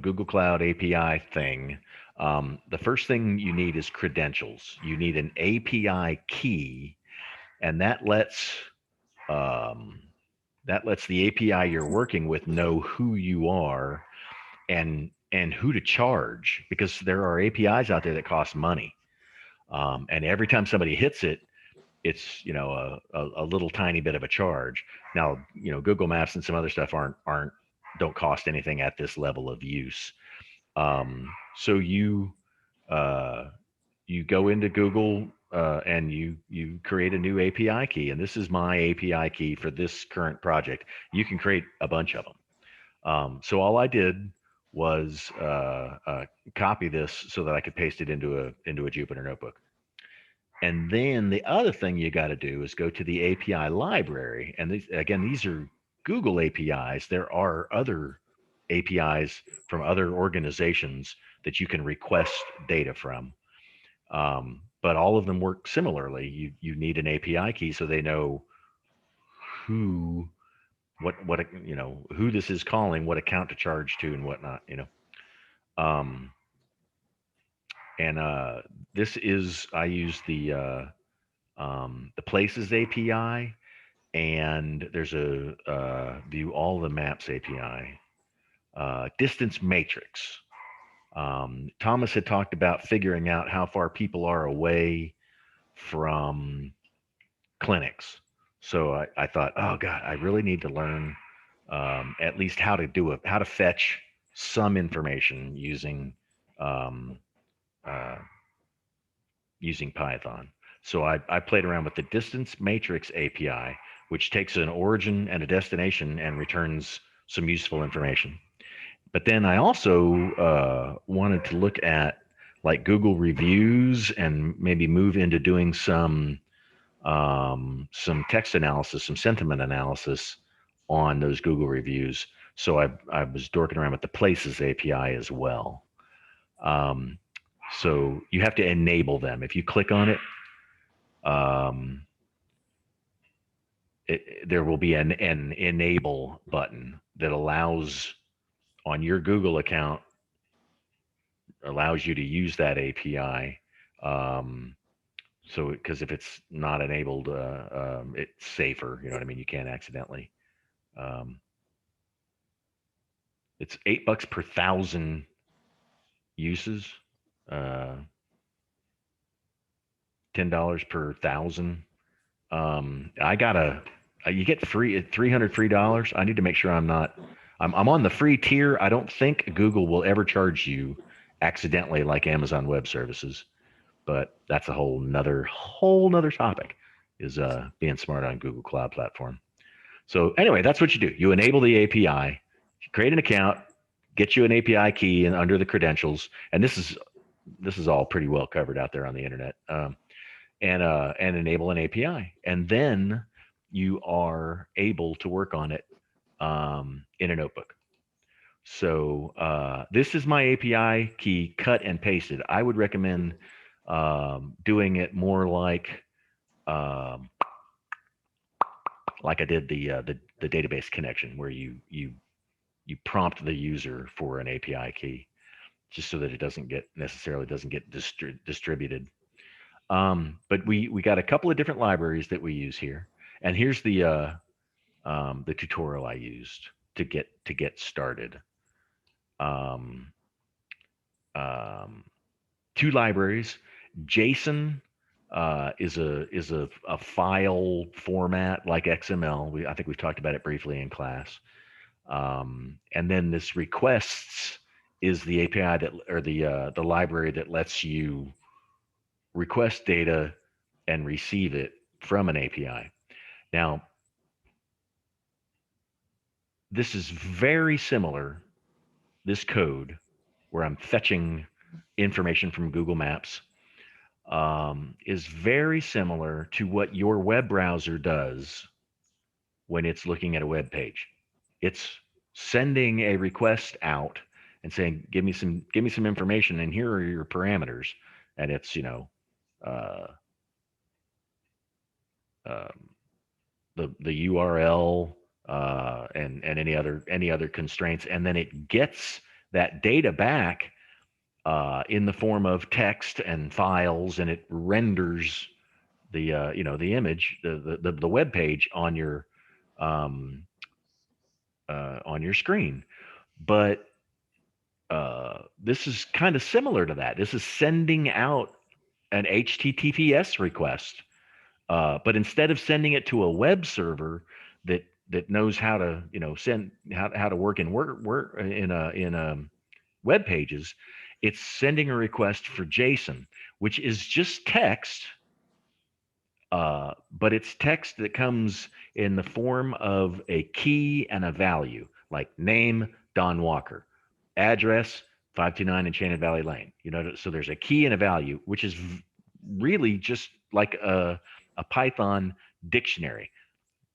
Google Cloud API thing, the first thing you need is credentials. You need an API key, and that lets the API you're working with know who you are and who to charge, because there are APIs out there that cost money. And every time somebody hits it, it's a little tiny bit of a charge. Now, Google Maps and some other stuff don't cost anything at this level of use. So you go into Google and you create a new API key, and this is my API key for this current project. You can create a bunch of them. So all I did was copy this so that I could paste it into a Jupyter notebook. And then the other thing you got to do is go to the API library. And these are Google APIs. There are other APIs from other organizations that you can request data from. But all of them work similarly. You need an API key so they know who this is calling, what account to charge to, and whatnot. This is, I use the Places API, and there's a view all the maps API, distance matrix. Thomas had talked about figuring out how far people are away from clinics. So I thought, oh God, I really need to learn at least how to fetch some information using Python. So I played around with the distance matrix API, which takes an origin and a destination and returns some useful information. But then I also wanted to look at like Google reviews and maybe move into doing some text analysis, some sentiment analysis on those Google reviews. So I was dorking around with the Places API as well. So you have to enable them. If you click on it, there will be an enable button that allows, on your Google account, allows you to use that API. So because if it's not enabled, it's safer. You know what I mean? You can't accidentally. It's $8 per 1,000 uses. $10 per 1,000. I got you get free $300 free dollars. I need to make sure I'm not I'm on the free tier. I don't think Google will ever charge you accidentally like Amazon Web Services, but that's a whole nother topic, is being smart on Google Cloud Platform. So anyway, that's what you do. You enable the API, create an account, get you an API key and under the credentials, and this is all pretty well covered out there on the internet. And enable an API, and then you are able to work on it in a notebook. So this is my API key cut and pasted. I would recommend doing it more like I did the database connection, where you prompt the user for an API key, just so that it doesn't get distributed. But we got a couple of different libraries that we use here, and here's the tutorial I used to get started. Two libraries. JSON is a file format like XML. I think we've talked about it briefly in class. And then this requests is the API the library that lets you request data and receive it from an API. Now, this is very similar, this code where I'm fetching information from Google Maps, is very similar to what your web browser does when it's looking at a web page. It's sending a request out and saying, give me some information, and here are your parameters. And it's, the URL and any other constraints, and then it gets that data back in the form of text and files, and it renders the the image, the web page on your screen. But this is kind of similar to that. This is sending out an HTTPS request. But instead of sending it to a web server that knows how to send how to work in web pages, it's sending a request for JSON, which is just text, but it's text that comes in the form of a key and a value, like name Don Walker, address 529 Enchanted Valley Lane. So there's a key and a value, which is really just like a Python dictionary,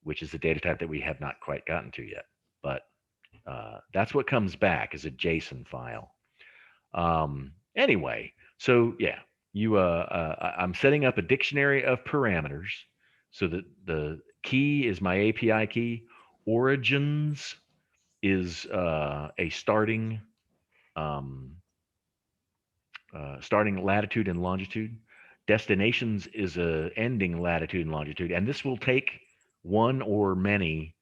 which is the data type that we have not quite gotten to yet. But that's what comes back as a JSON file. Anyway, so yeah, I'm setting up a dictionary of parameters so that the key is my API key. Origins is a starting latitude and longitude. Destinations is a ending latitude and longitude, and this will take one or many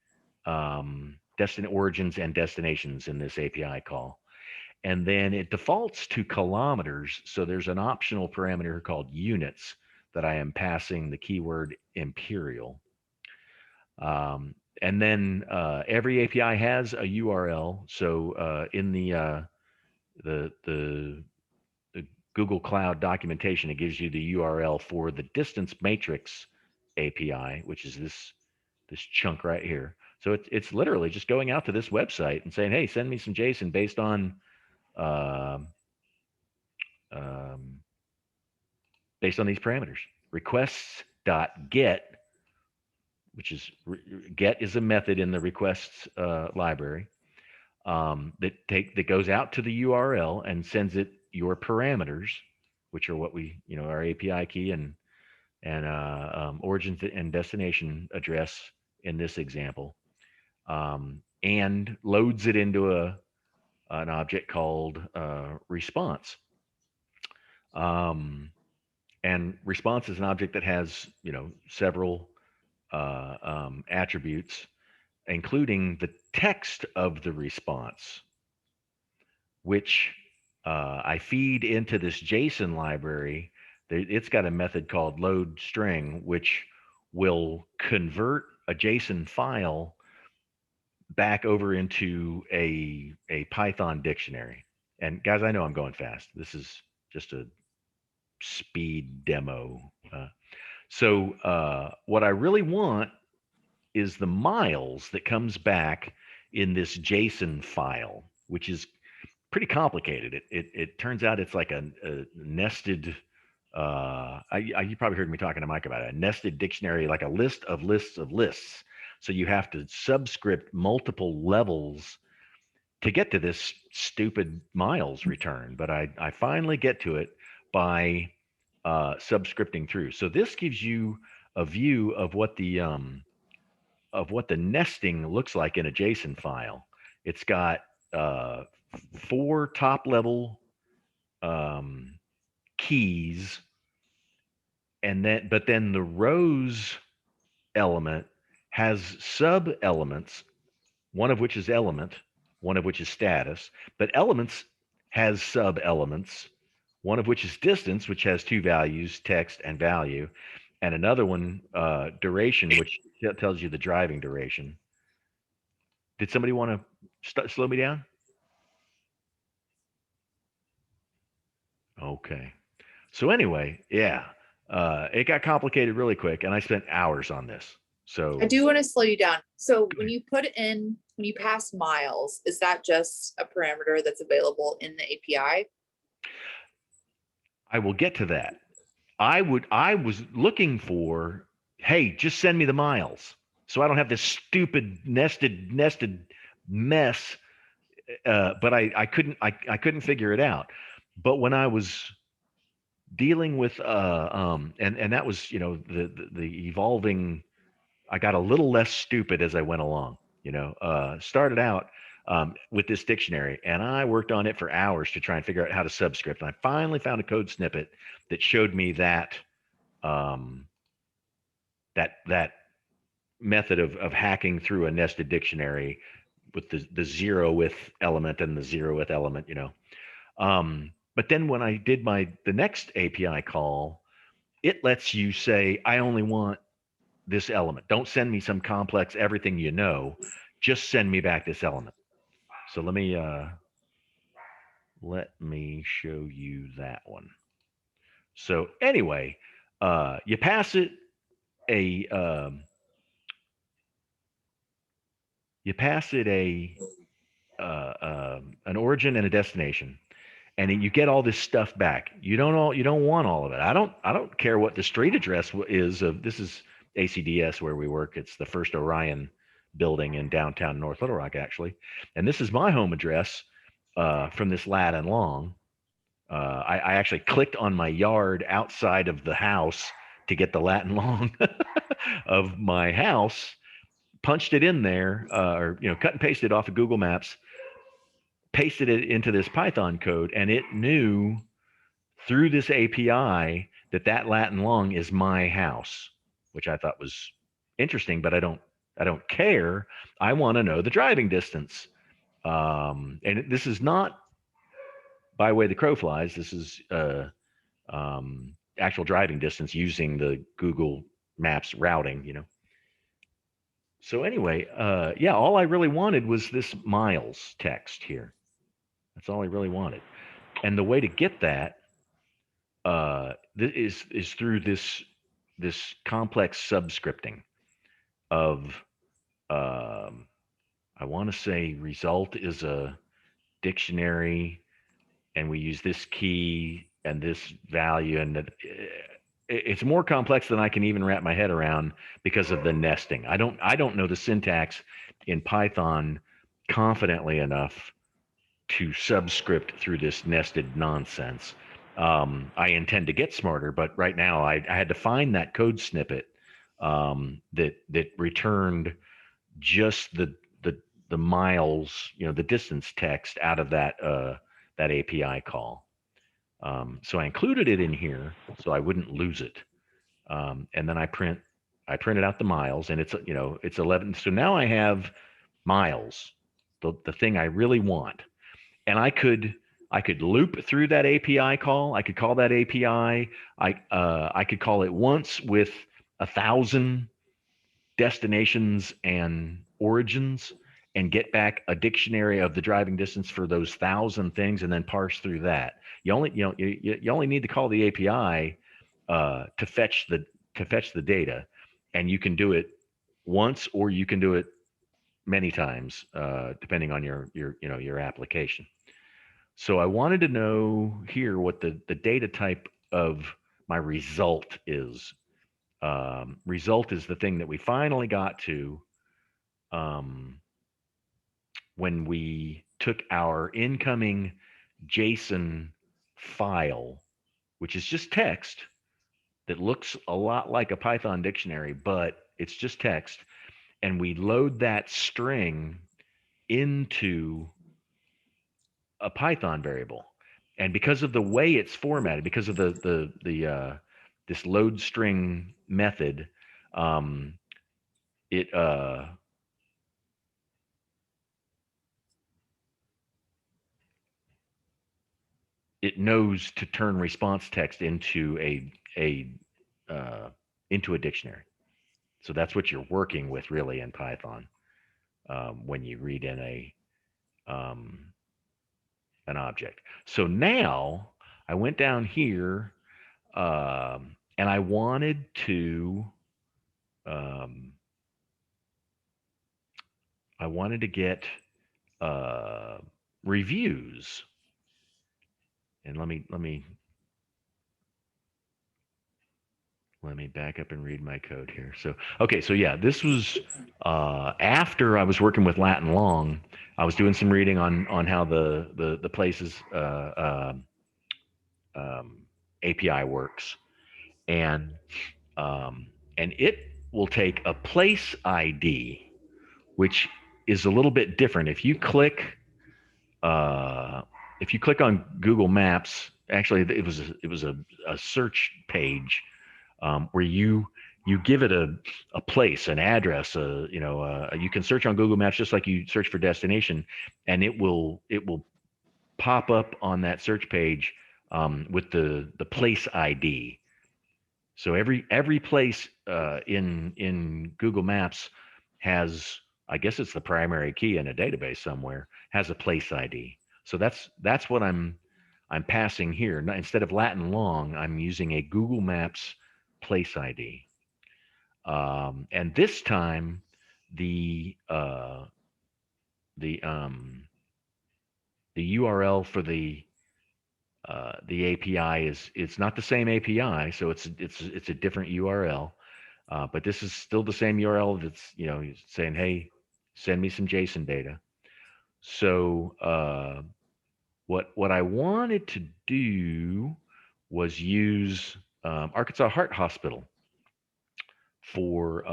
origins and destinations in this API call. And then it defaults to kilometers, so there's an optional parameter called units that I am passing the keyword imperial. And then every API has a URL. So in the Google Cloud documentation, it gives you the URL for the distance matrix API, which is this chunk right here. So it's literally just going out to this website and saying, hey, send me some JSON based on these parameters. Requests.get, which is get is a method in the requests library that goes out to the URL and sends it your parameters, which are what we, our API key and origin and destination address in this example, and loads it into an object called response. And response is an object that has, several attributes, including the text of the response, which I feed into this JSON library. It's got a method called load string, which will convert a JSON file back over into a Python dictionary. And guys, I know I'm going fast. This is just a speed demo. So what I really want is the miles that comes back in this JSON file, which is pretty complicated. It turns out it's like a nested. You probably heard me talking to Mike about it. A nested dictionary, like a list of lists of lists. So you have to subscript multiple levels to get to this stupid miles return. But I finally get to it by subscripting through. So this gives you a view of what the nesting looks like in a JSON file. It's got 4 top level keys, but then the rows element has sub elements, one of which is element, one of which is status, but elements has sub elements, one of which is distance, which has 2 values, text and value, and another one, duration, which tells you the driving duration. Did somebody want to slow me down? Okay. So anyway, yeah, it got complicated really quick, and I spent hours on this. So I do want to slow you down. So when you pass miles, is that just a parameter that's available in the API? I will get to that. I was looking for, hey, just send me the miles, so I don't have this stupid nested mess. But I couldn't figure it out. But when I was dealing with and that was, the evolving, I got a little less stupid as I went along. Started out with this dictionary, and I worked on it for hours to try and figure out how to subscript. And I finally found a code snippet that showed me that that method of hacking through a nested dictionary with the 0th element and the 0th element. But then when I did the next API call, it lets you say, I only want this element. Don't send me some complex everything just send me back this element. So let me show you that one. So anyway, you pass it an origin and a destination, and you get all this stuff back. You don't want all of it. I don't care what the street address is of. This is ACDS where we work. It's the First Orion building in downtown North Little Rock, actually. And this is my home address from this lat and long. I actually clicked on my yard outside of the house to get the lat and long of my house, punched it in there, or cut and pasted off of Google Maps, pasted it into this Python code, and it knew through this API that lat and long is my house, which I thought was interesting, but I don't care. I want to know the driving distance. And this is not by way the crow flies. This is actual driving distance using the Google Maps routing, So anyway, yeah, all I really wanted was this miles text here. That's all I really wanted. And the way to get that is through this complex subscripting of I want to say result is a dictionary, and we use this key and this value, and it's more complex than I can even wrap my head around because of the nesting. I don't know the syntax in Python confidently enough to subscript through this nested nonsense. I intend to get smarter, but right now I had to find that code snippet that returned just the miles, the distance text out of that API call. So I included it in here so I wouldn't lose it. And then I printed out the miles, and it's 11. So now I have miles, the thing I really want. And I could loop through that API call. I could call that API. I could call it once with 1,000 destinations and origins, and get back a dictionary of the driving distance for those 1,000 things and then parse through that. You only need to call the API to fetch the data, and you can do it once or you can do it many times depending on your application. So I wanted to know here what the data type of my result is. Result is the thing that we finally got to when we took our incoming JSON file, which is just text that looks a lot like a Python dictionary, but it's just text, and we load that string into a Python variable. And because of the way it's formatted, because of the this load string method, it it knows to turn response text into a dictionary. So that's what you're working with really in Python when you read in an object. So now I went down here and I wanted to get reviews. And let me back up and read my code here. So, okay, so yeah, this was after I was working with Latin Long. I was doing some reading on how the places API works, and it will take a place ID, which is a little bit different. If you click on Google Maps, actually it was a search page where you give it a place, an address, you can search on Google Maps just like you search for destination, and it will pop up on that search page with the place ID. So every place in Google Maps has, I guess it's the primary key in a database somewhere, has a place ID. So that's what I'm passing here. Instead of Latin Long, I'm using a Google Maps place ID. And this time, the URL for the API it's not the same API, so it's a different URL. But this is still the same URL that's saying, hey, send me some JSON data. So what I wanted to do was use Arkansas Heart Hospital for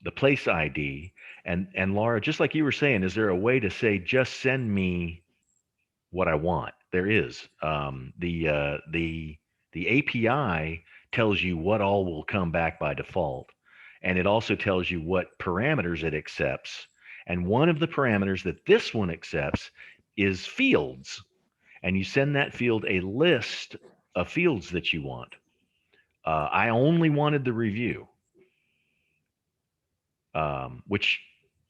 the place ID. And Laura, just like you were saying, is there a way to say, just send me what I want? There is. The API tells you what all will come back by default. And it also tells you what parameters it accepts. And one of the parameters that this one accepts is fields. And you send that field a list of fields that you want. I only wanted the review, which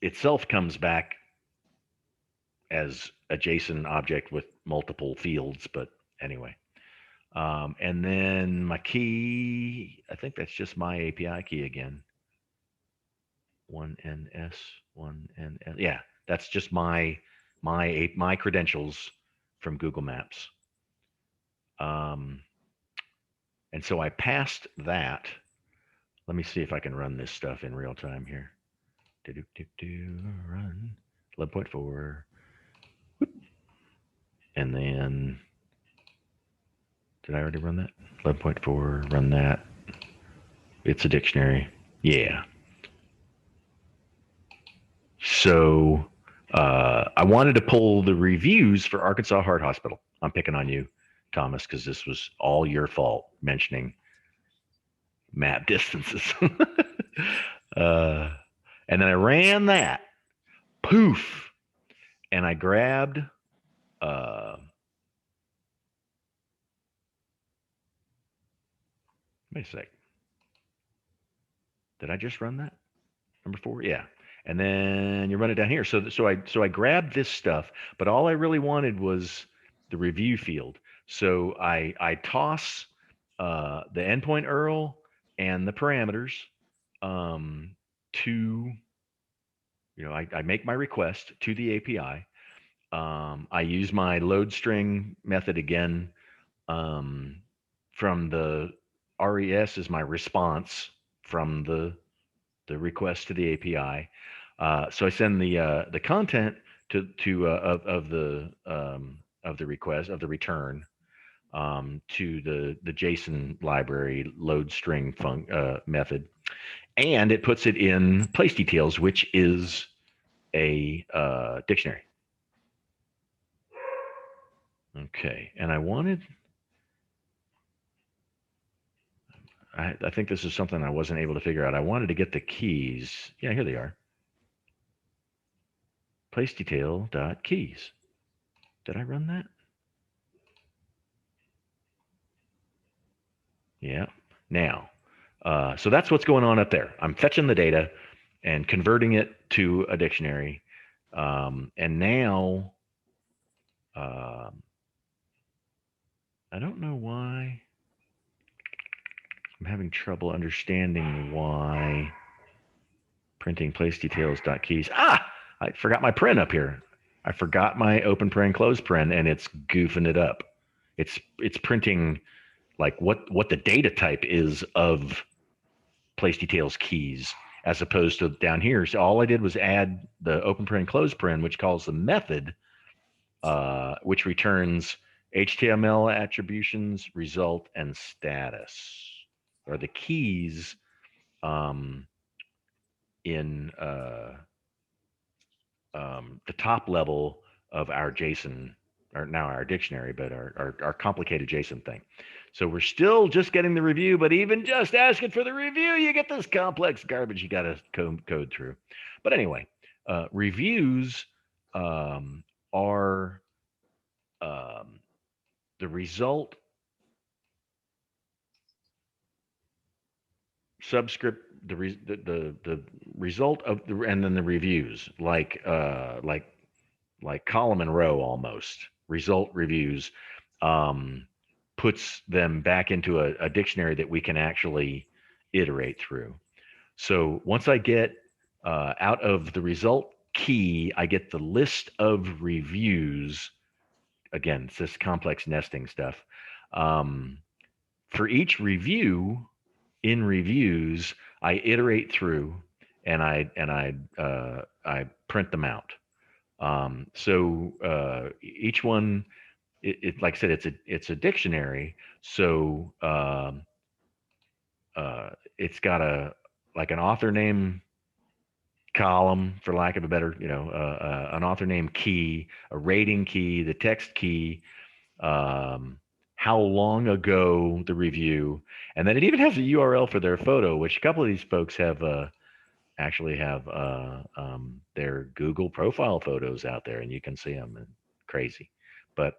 itself comes back as a JSON object with multiple fields, but anyway. And then my key, I think that's just my API key again. 1NS, 1NS. Yeah, that's just my credentials from Google Maps. And so I passed that. Let me see if I can run this stuff in real time here. Run 11.4. And then, did I already run that? 11.4, run that. It's a dictionary. Yeah. So I wanted to pull the reviews for Arkansas Heart Hospital. I'm picking on you, Thomas, because this was all your fault mentioning map distances. And then I ran that. Poof. And I grabbed wait a sec. Did I just run that? Number 4? Yeah. and then you run it down here. So I grabbed this stuff, but all I really wanted was the review field. So I toss the endpoint URL and the parameters to, I make my request to the API. I use my load string method again from the res is my response from the request to the API. So I send the content of the request of the return to the JSON library load string method, and it puts it in place details, which is a dictionary. Okay, and I think this is something I wasn't able to figure out. I wanted to get the keys. Yeah, here they are. Place detail dot keys. Did I run that? Yeah. Now, so that's what's going on up there. I'm fetching the data and converting it to a dictionary. And now, I don't know why I'm having trouble understanding why printing place details dot keys. I forgot my print up here. I forgot my open paren close paren, and it's goofing it up. It's printing like what the data type is of place details keys, as opposed to down here. So all I did was add the open paren close paren, which calls the method, which returns HTML attributions, result, and status, or the keys in the top level of our JSON, or now our dictionary, but our complicated JSON thing. So we're still just getting the review, but even just asking for the review, you get this complex garbage you got to code through. But anyway, reviews are the result subscript, the result of the, and then the reviews, like column and row almost. Result reviews puts them back into a dictionary that we can actually iterate through. So once I get out of the result key, I get the list of reviews. Again, it's this complex nesting stuff. For each review in reviews, I iterate through and I print them out. So each one, it like I said, it's a dictionary. So it's got an author name column, for lack of a better, an author name key, a rating key, the text key, how long ago the review, and then it even has a URL for their photo, which a couple of these folks have actually have their Google profile photos out there, and you can see them, and crazy.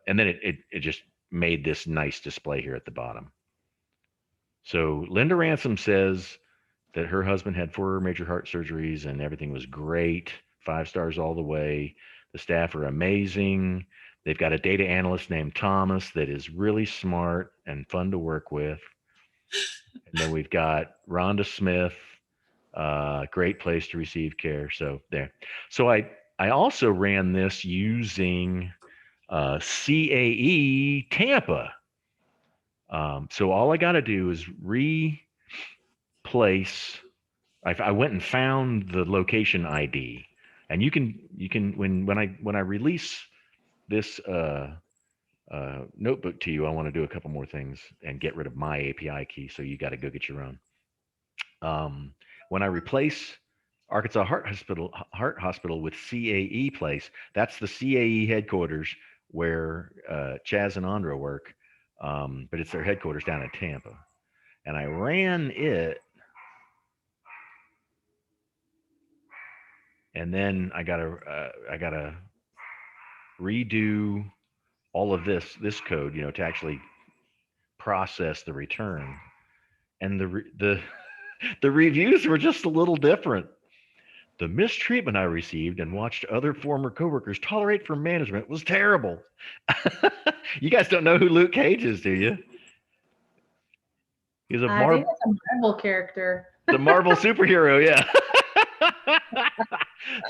And then it just made this nice display here at the bottom. So Linda Ransom says that her husband had 4 major heart surgeries and everything was great, 5 stars all the way. The staff are amazing. They've got a data analyst named Thomas that is really smart and fun to work with. And then we've got Rhonda Smith, great place to receive care. So there. So I also ran this using CAE Tampa. So all I got to do is replace. I went and found the location ID, and you can when I release this notebook to you, I want to do a couple more things and get rid of my API key. So you got to go get your own. When I replace Arkansas Heart Hospital with CAE Place, that's the CAE headquarters where Chaz and Andra work, but it's their headquarters down in Tampa. And I ran it, and then I gotta redo all of this code, to actually process the return. And the reviews were just a little different. The mistreatment I received and watched other former coworkers tolerate from management was terrible. You guys don't know who Luke Cage is, do you? He's a I think it's a Marvel character. the Marvel superhero, yeah.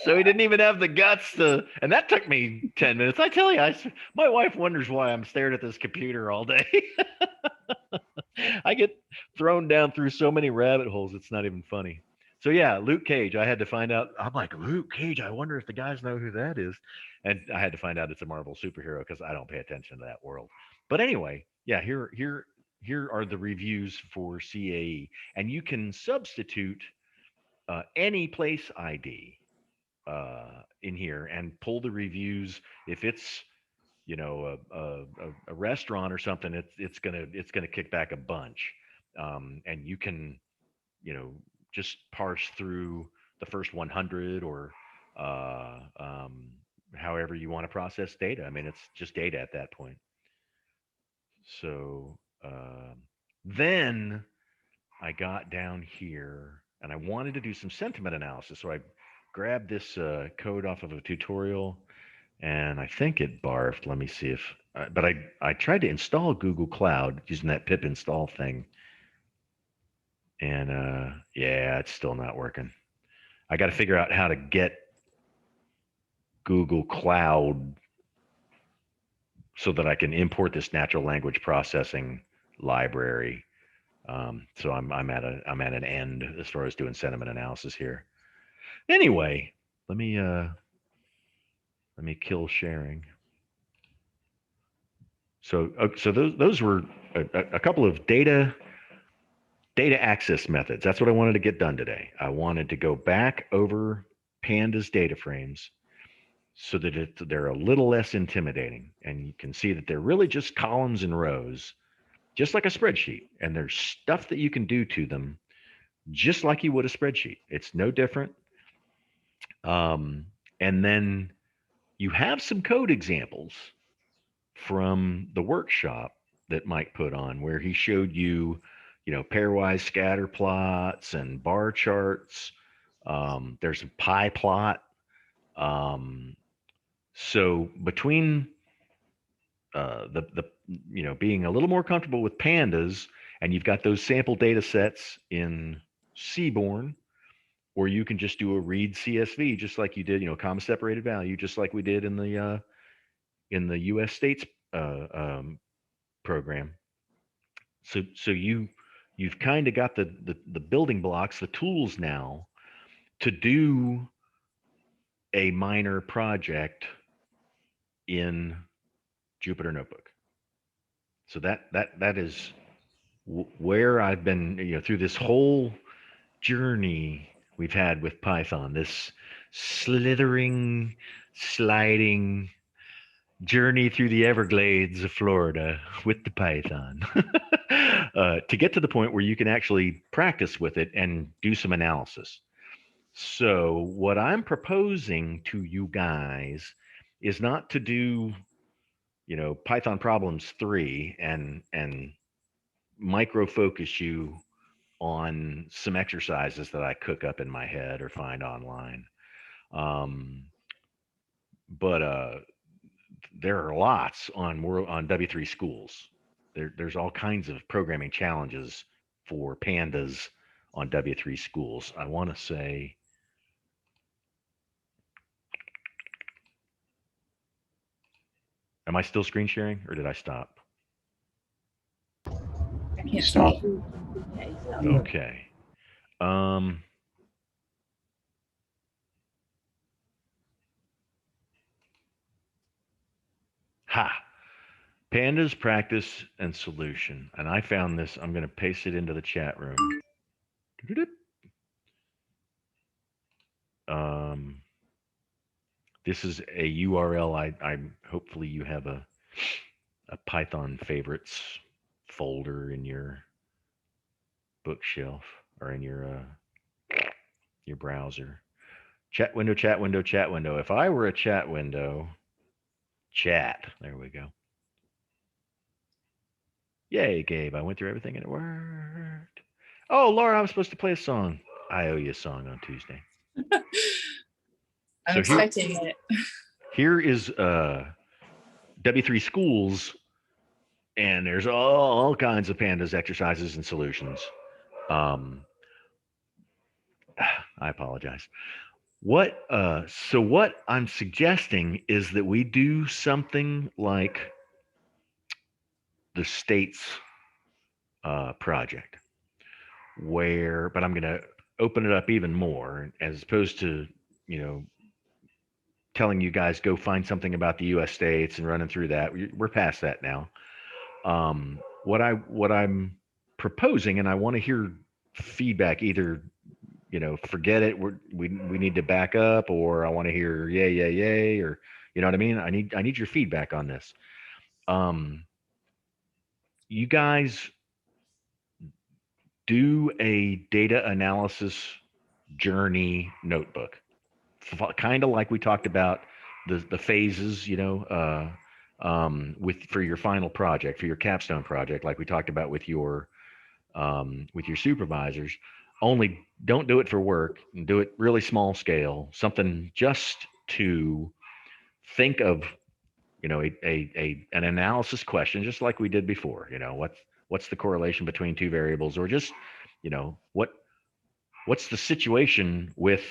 So he didn't even have the guts to, and that took me 10 minutes. I tell you, my wife wonders why I'm staring at this computer all day. I get thrown down through so many rabbit holes, it's not even funny. So yeah, Luke Cage, I had to find out. I'm like, Luke Cage, I wonder if the guys know who that is. And I had to find out it's a Marvel superhero because I don't pay attention to that world. But anyway, yeah, here are the reviews for CAE. And you can substitute any place ID in here and pull the reviews. If it's a restaurant or something, it's gonna kick back a bunch, and you can just parse through the first 100 or uh, um, however you want to process data. I mean, it's just data at that point. So then I got down here and I wanted to do some sentiment analysis. So I grabbed this code off of a tutorial and I think it barfed. Let me see if, but I tried to install Google Cloud using that pip install thing. And yeah, it's still not working. I got to figure out how to get Google Cloud so that I can import this natural language processing library. So I'm at an end as far as doing sentiment analysis here. Anyway, let me kill sharing. So those were a couple of data access methods. That's what I wanted to get done today. I wanted to go back over pandas data frames so that they're a little less intimidating, and you can see that they're really just columns and rows, just like a spreadsheet. And there's stuff that you can do to them just like you would a spreadsheet. It's no different. And then you have some code examples from the workshop that Mike put on where he showed you, pairwise scatter plots and bar charts. There's a pie plot. So between the being a little more comfortable with pandas, and you've got those sample data sets in Seaborn, or you can just do a read CSV just like you did, comma separated value, just like we did in the U.S. states program. So you've kind of got the building blocks, the tools now to do a minor project in Jupyter Notebook. So that is where I've been, through this whole journey we've had with Python, this slithering, sliding journey through the Everglades of Florida with the Python to get to the point where you can actually practice with it and do some analysis. So what I'm proposing to you guys is not to do, Python problems 3 and micro focus you on some exercises that I cook up in my head or find online. But there are lots on W3 schools. There's all kinds of programming challenges for pandas on W3 schools. I want to say, am I still screen sharing or did I stop? You stop. Okay. Pandas practice and solution. And I found this. I'm going to paste it into the chat room. This is a URL. I hopefully you have a Python favorites folder in your bookshelf or in your browser. Chat window, chat window, chat window. If I were a chat window, chat. There we go. Yay, Gabe. I went through everything and it worked. Oh, Laura, I'm supposed to play a song. I owe you a song on Tuesday. I'm So expecting it. here is W3 schools, and there's all kinds of pandas exercises and solutions. I apologize. So what I'm suggesting is that we do something like the state's project, but I'm going to open it up even more, as opposed to, telling you guys go find something about the U.S. states and running through that. We're past that now. What I'm proposing, and I want to hear feedback, either forget it, we need to back up, or I want to hear yay, or you know what I mean. I need your feedback on this. You guys do a data analysis journey notebook, kind of like we talked about the phases, for your final project, for your capstone project, like we talked about with your supervisors. Only don't do it for work, and do it really small scale, something just to think of, an analysis question, just like we did before. What's the correlation between two variables, or just, what's the situation with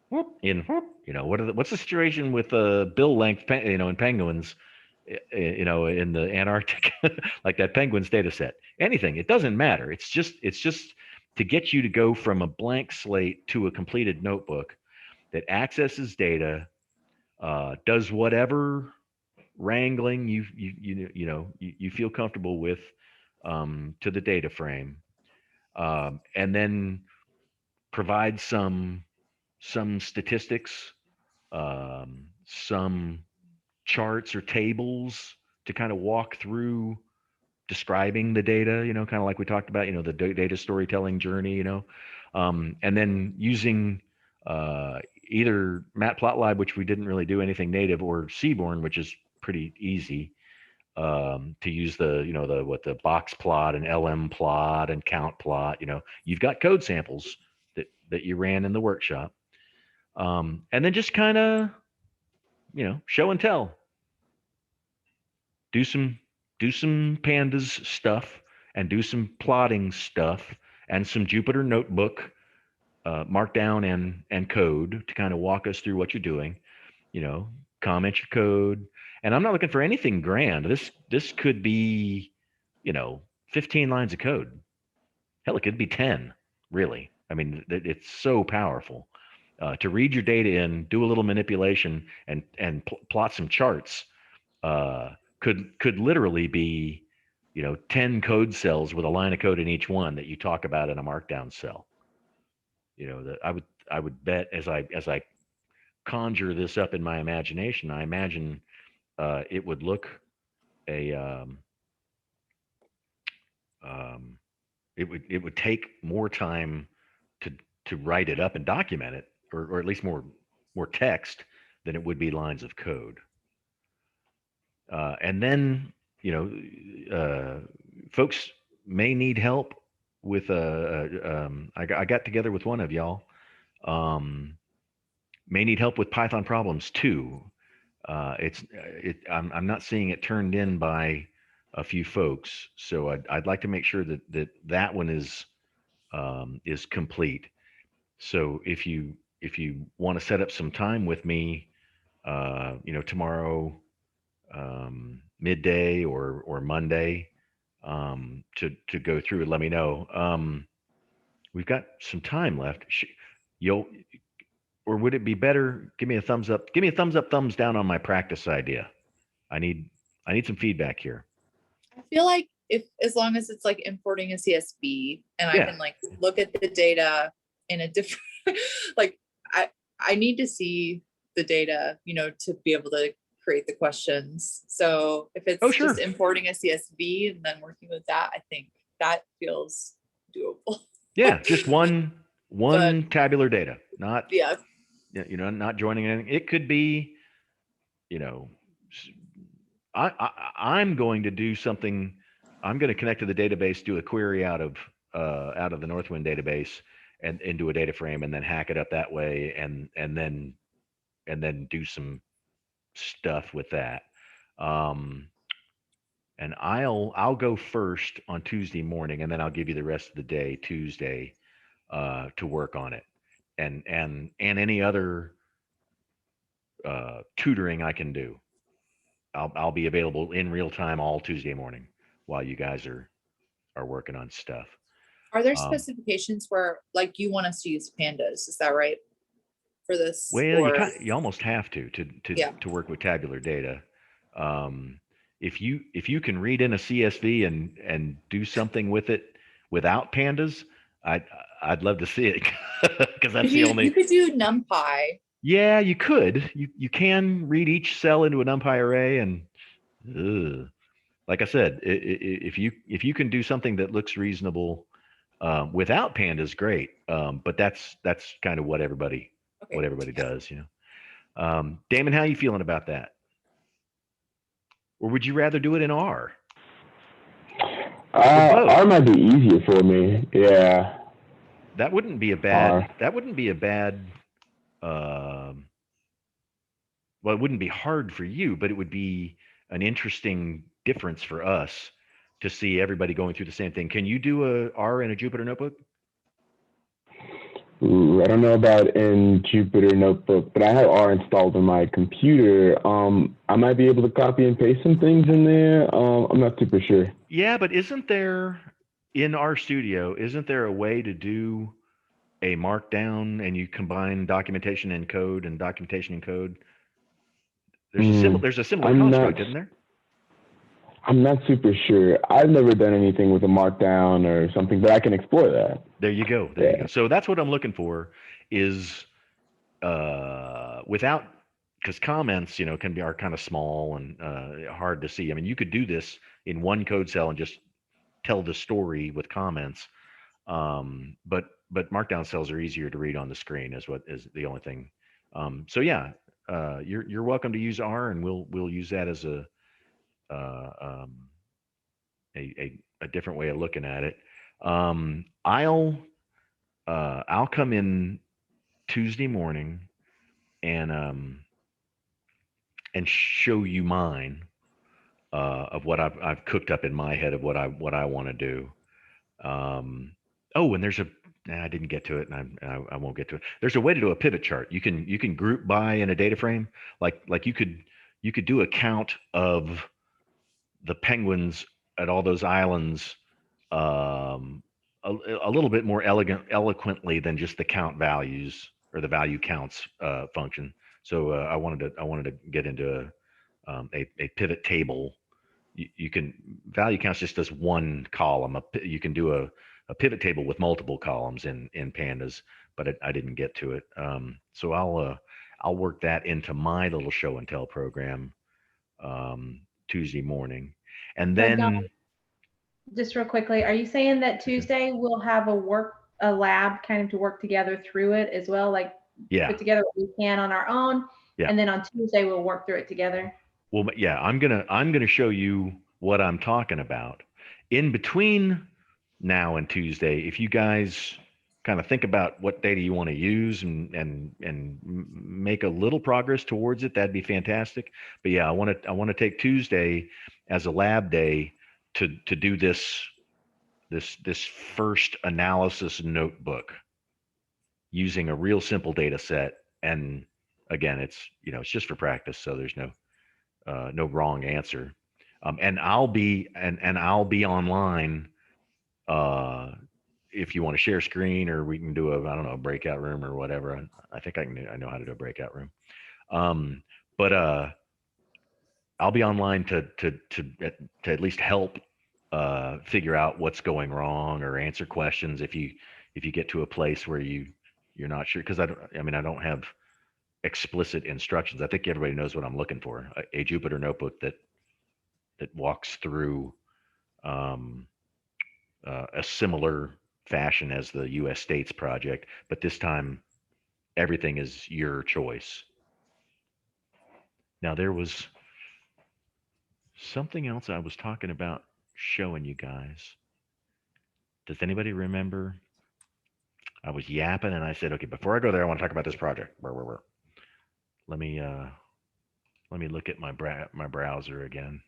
what's the situation with bill length, in penguins, in the Antarctic, like that penguins data set. Anything, it doesn't matter. It's just to get you to go from a blank slate to a completed notebook that accesses data, does whatever wrangling you feel comfortable with, to the data frame, and then provide some statistics, some charts or tables to kind of walk through describing the data, kind of like we talked about, the data storytelling journey, and then using either Matplotlib, which we didn't really do anything native, or Seaborn, which is pretty easy, to use the box plot and LM plot and count plot. You've got code samples that you ran in the workshop, and then just kind of, show and tell. Do some pandas stuff, and do some plotting stuff, and some Jupyter notebook markdown and code to kind of walk us through what you're doing. Comment your code. And I'm not looking for anything grand. This could be, 15 lines of code. Hell, it could be 10, really. I mean, it's so powerful. To read your data in, do a little manipulation, and plot some charts, could literally be, 10 code cells with a line of code in each one that you talk about in a markdown cell. That I would bet, as I conjure this up in my imagination, I imagine it would look it would take more time to write it up and document it, or at least more text than it would be lines of code. And then, folks may need help with I got together with one of y'all, may need help with Python problems too. I'm not seeing it turned in by a few folks, so I'd like to make sure that one is complete. So if you want to set up some time with me, tomorrow, midday or Monday, to go through it, let me know. We've got some time left. Or would it be better? Give me a thumbs up. Give me a thumbs up, thumbs down on my practice idea. I need some feedback here. I feel like as long as it's like importing a CSV, and I Yeah. can like look at the data in a different, like I need to see the data, to be able to create the questions. So if it's Sure. just importing a CSV and then working with that, I think that feels doable. Yeah, just one But- tabular data, not Yeah. not joining anything. It could be, I'm going to do something. I'm going to connect to the database, do a query out of the Northwind database, and into a data frame and then hack it up that way and then do some stuff with that. Um, and I'll go first on Tuesday morning, and then I'll give you the rest of the day Tuesday to work on it, and any other tutoring I can do. I'll be available in real time all Tuesday morning while you guys are working on stuff. Are there Um, specifications where like you want us to use pandas? Is that right? For this Well, or you almost have to yeah. work with tabular data. Um, if you can read in a CSV and do something with it without pandas, I'd love to see it because that's the You only. could do NumPy. Yeah, you could. You can read each cell into a NumPy array, and ugh. Like I said, if you can do something that looks reasonable without pandas, great. But that's kind of what everybody Okay. does, you know. Damon, how you feeling about that? Or would you rather do it in R? Or both? R might be easier for me. Yeah. That wouldn't be a bad. That wouldn't be a bad. Well, it wouldn't be hard for you, but it would be an interesting difference for us to see everybody going through the same thing. Can you do a R in a Jupyter notebook? Ooh, I don't know about in Jupyter Notebook, but I have R installed on my computer. I might be able to copy and paste some things in there. I'm not super sure. Yeah, but isn't there in RStudio, isn't there a way to do a markdown and you combine documentation and code and documentation and code? There's a similar construct, isn't there? I'm not super sure. I've never done anything with a markdown or something, but I can explore that. There you go. There you go. So that's what I'm looking for is without, because comments, you know, are kind of small and hard to see. I mean, you could do this in one code cell and just tell the story with comments. But markdown cells are easier to read on the screen is what is the only thing. So yeah, you're welcome to use R, and we'll use that as uh, um, a different way of looking at it. I'll come in Tuesday morning and show you mine of what I've cooked up in my head of what I want to do. Oh, and there's a I didn't get to it, and I won't get to it. There's a way to do a pivot chart. You can group by in a data frame, like you could do a count of the penguins at all those islands um, a little bit more eloquently than just the count values or the value counts function. So I wanted to get into a pivot table. You can value counts just as one column. You can do a pivot table with multiple columns in pandas, but I didn't get to it. So I'll work that into my little show and tell program Tuesday morning, and So, Don, then just real quickly, are you saying that Tuesday we'll have a lab kind of to work together through it as well? Like put together what we can on our own, and then on Tuesday we'll work through it together. Well, yeah, I'm gonna show you what I'm talking about. In between now and Tuesday, if you guys kind of think about what data you want to use and make a little progress towards it, that'd be fantastic. But yeah, I want to take Tuesday as a lab day to do this first analysis notebook using a real simple data set. And again, it's just for practice, so there's no wrong answer. And I'll be online if you want to share screen, or we can do a breakout room or whatever. I think I know how to do a breakout room. But I'll be online to at least help figure out what's going wrong or answer questions if you get to a place where you're not sure, because I don't have explicit instructions. I think everybody knows what I'm looking for. A Jupyter notebook that walks through a similar fashion as the U.S. States project, but this time everything is your choice. Now, there was something else I was talking about showing you guys. Does anybody remember? I was yapping and I said, okay, before I go there, I want to talk about this project. Let me look at my browser again.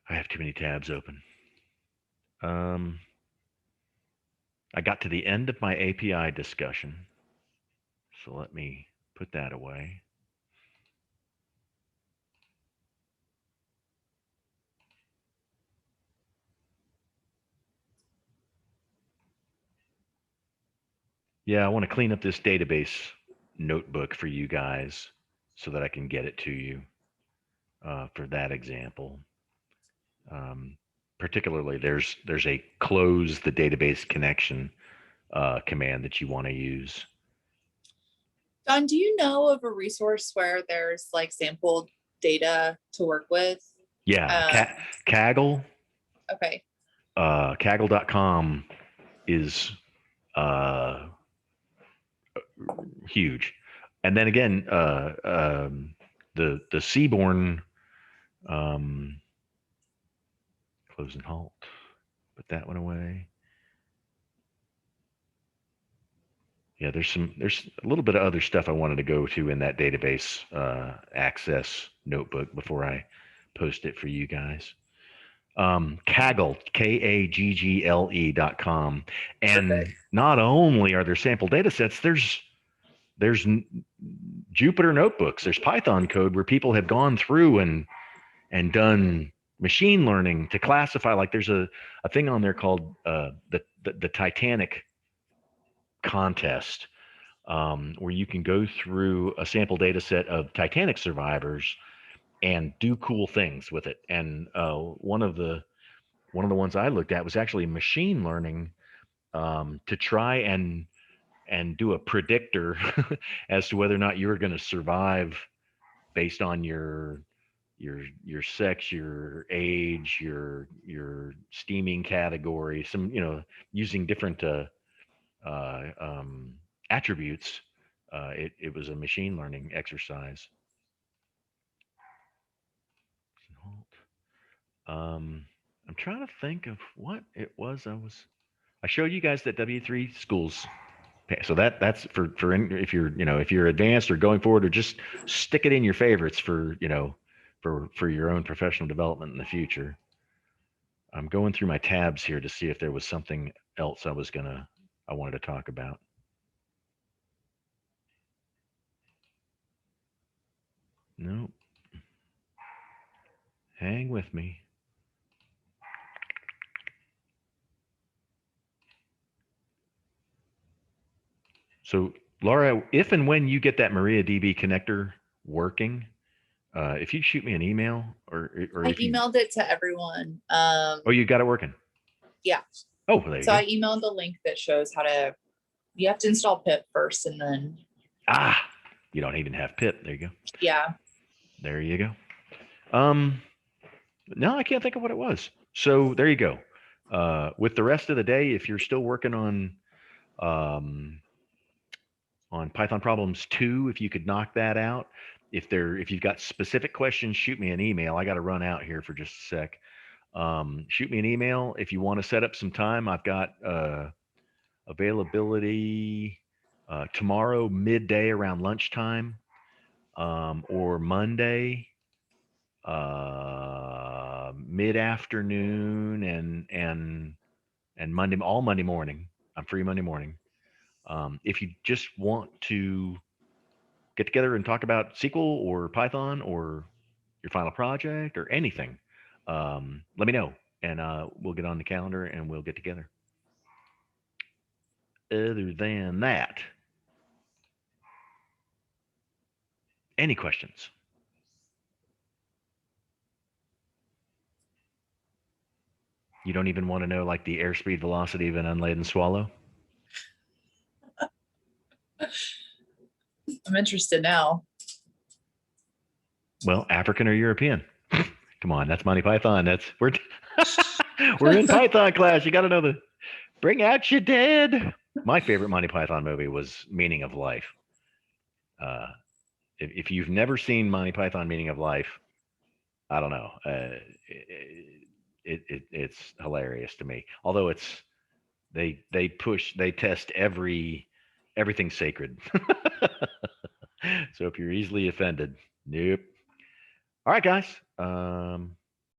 I have too many tabs open. I got to the end of my API discussion. So let me put that away. Yeah, I want to clean up this database notebook for you guys so that I can get it to you for that example. Particularly, there's a close the database connection command that you want to use. Don, do you know of a resource where there's like sample data to work with? Yeah, Kaggle. Okay. Kaggle.com is huge. And then again, the Seaborn close and halt. Put that one away. Yeah, there's a little bit of other stuff I wanted to go to in that database access notebook before I post it for you guys. Kaggle, KAGGLE.com. And Perfect. not only are there sample data sets, there's Jupyter notebooks. There's Python code where people have gone through and done machine learning to classify. Like there's a thing on there called the Titanic contest, where you can go through a sample data set of Titanic survivors and do cool things with it. And one of the ones I looked at was actually machine learning to try and do a predictor as to whether or not you were going to survive based on your sex, your age, your steaming category, some, using different attributes. It was a machine learning exercise. I'm trying to think of what it was. I showed you guys that W3 schools. So that's for if you're advanced or going forward, or just stick it in your favorites for for your own professional development in the future. I'm going through my tabs here to see if there was something else I wanted to talk about. Nope. Hang with me. So Laura, if and when you get that MariaDB connector working, if you shoot me an email or I emailed it to everyone. Oh, you got it working? Yeah. Oh, there you so go. I emailed the link that shows how to. You have to install pip first, and then. You don't even have pip. There you go. Yeah. There you go. No, I can't think of what it was. So there you go. With the rest of the day, if you're still working on Python Problems 2, if you could knock that out. If you've got specific questions, shoot me an email. I got to run out here for just a sec. Shoot me an email if you want to set up some time. I've got availability tomorrow midday around lunchtime, or Monday mid-afternoon, and Monday morning. I'm free Monday morning. If you just want to get together and talk about SQL or Python or your final project or anything, let me know, and we'll get on the calendar and we'll get together. Other than that, any questions? You don't even want to know like the airspeed velocity of an unladen swallow? I'm interested now. Well, African or European? Come on, that's Monty Python. We're in Python class. You got to know the bring out your dead. My favorite Monty Python movie was Meaning of Life. If you've never seen Monty Python Meaning of Life, I don't know. It's hilarious to me. Although it's They test everything sacred. So if you're easily offended, nope. All right, guys.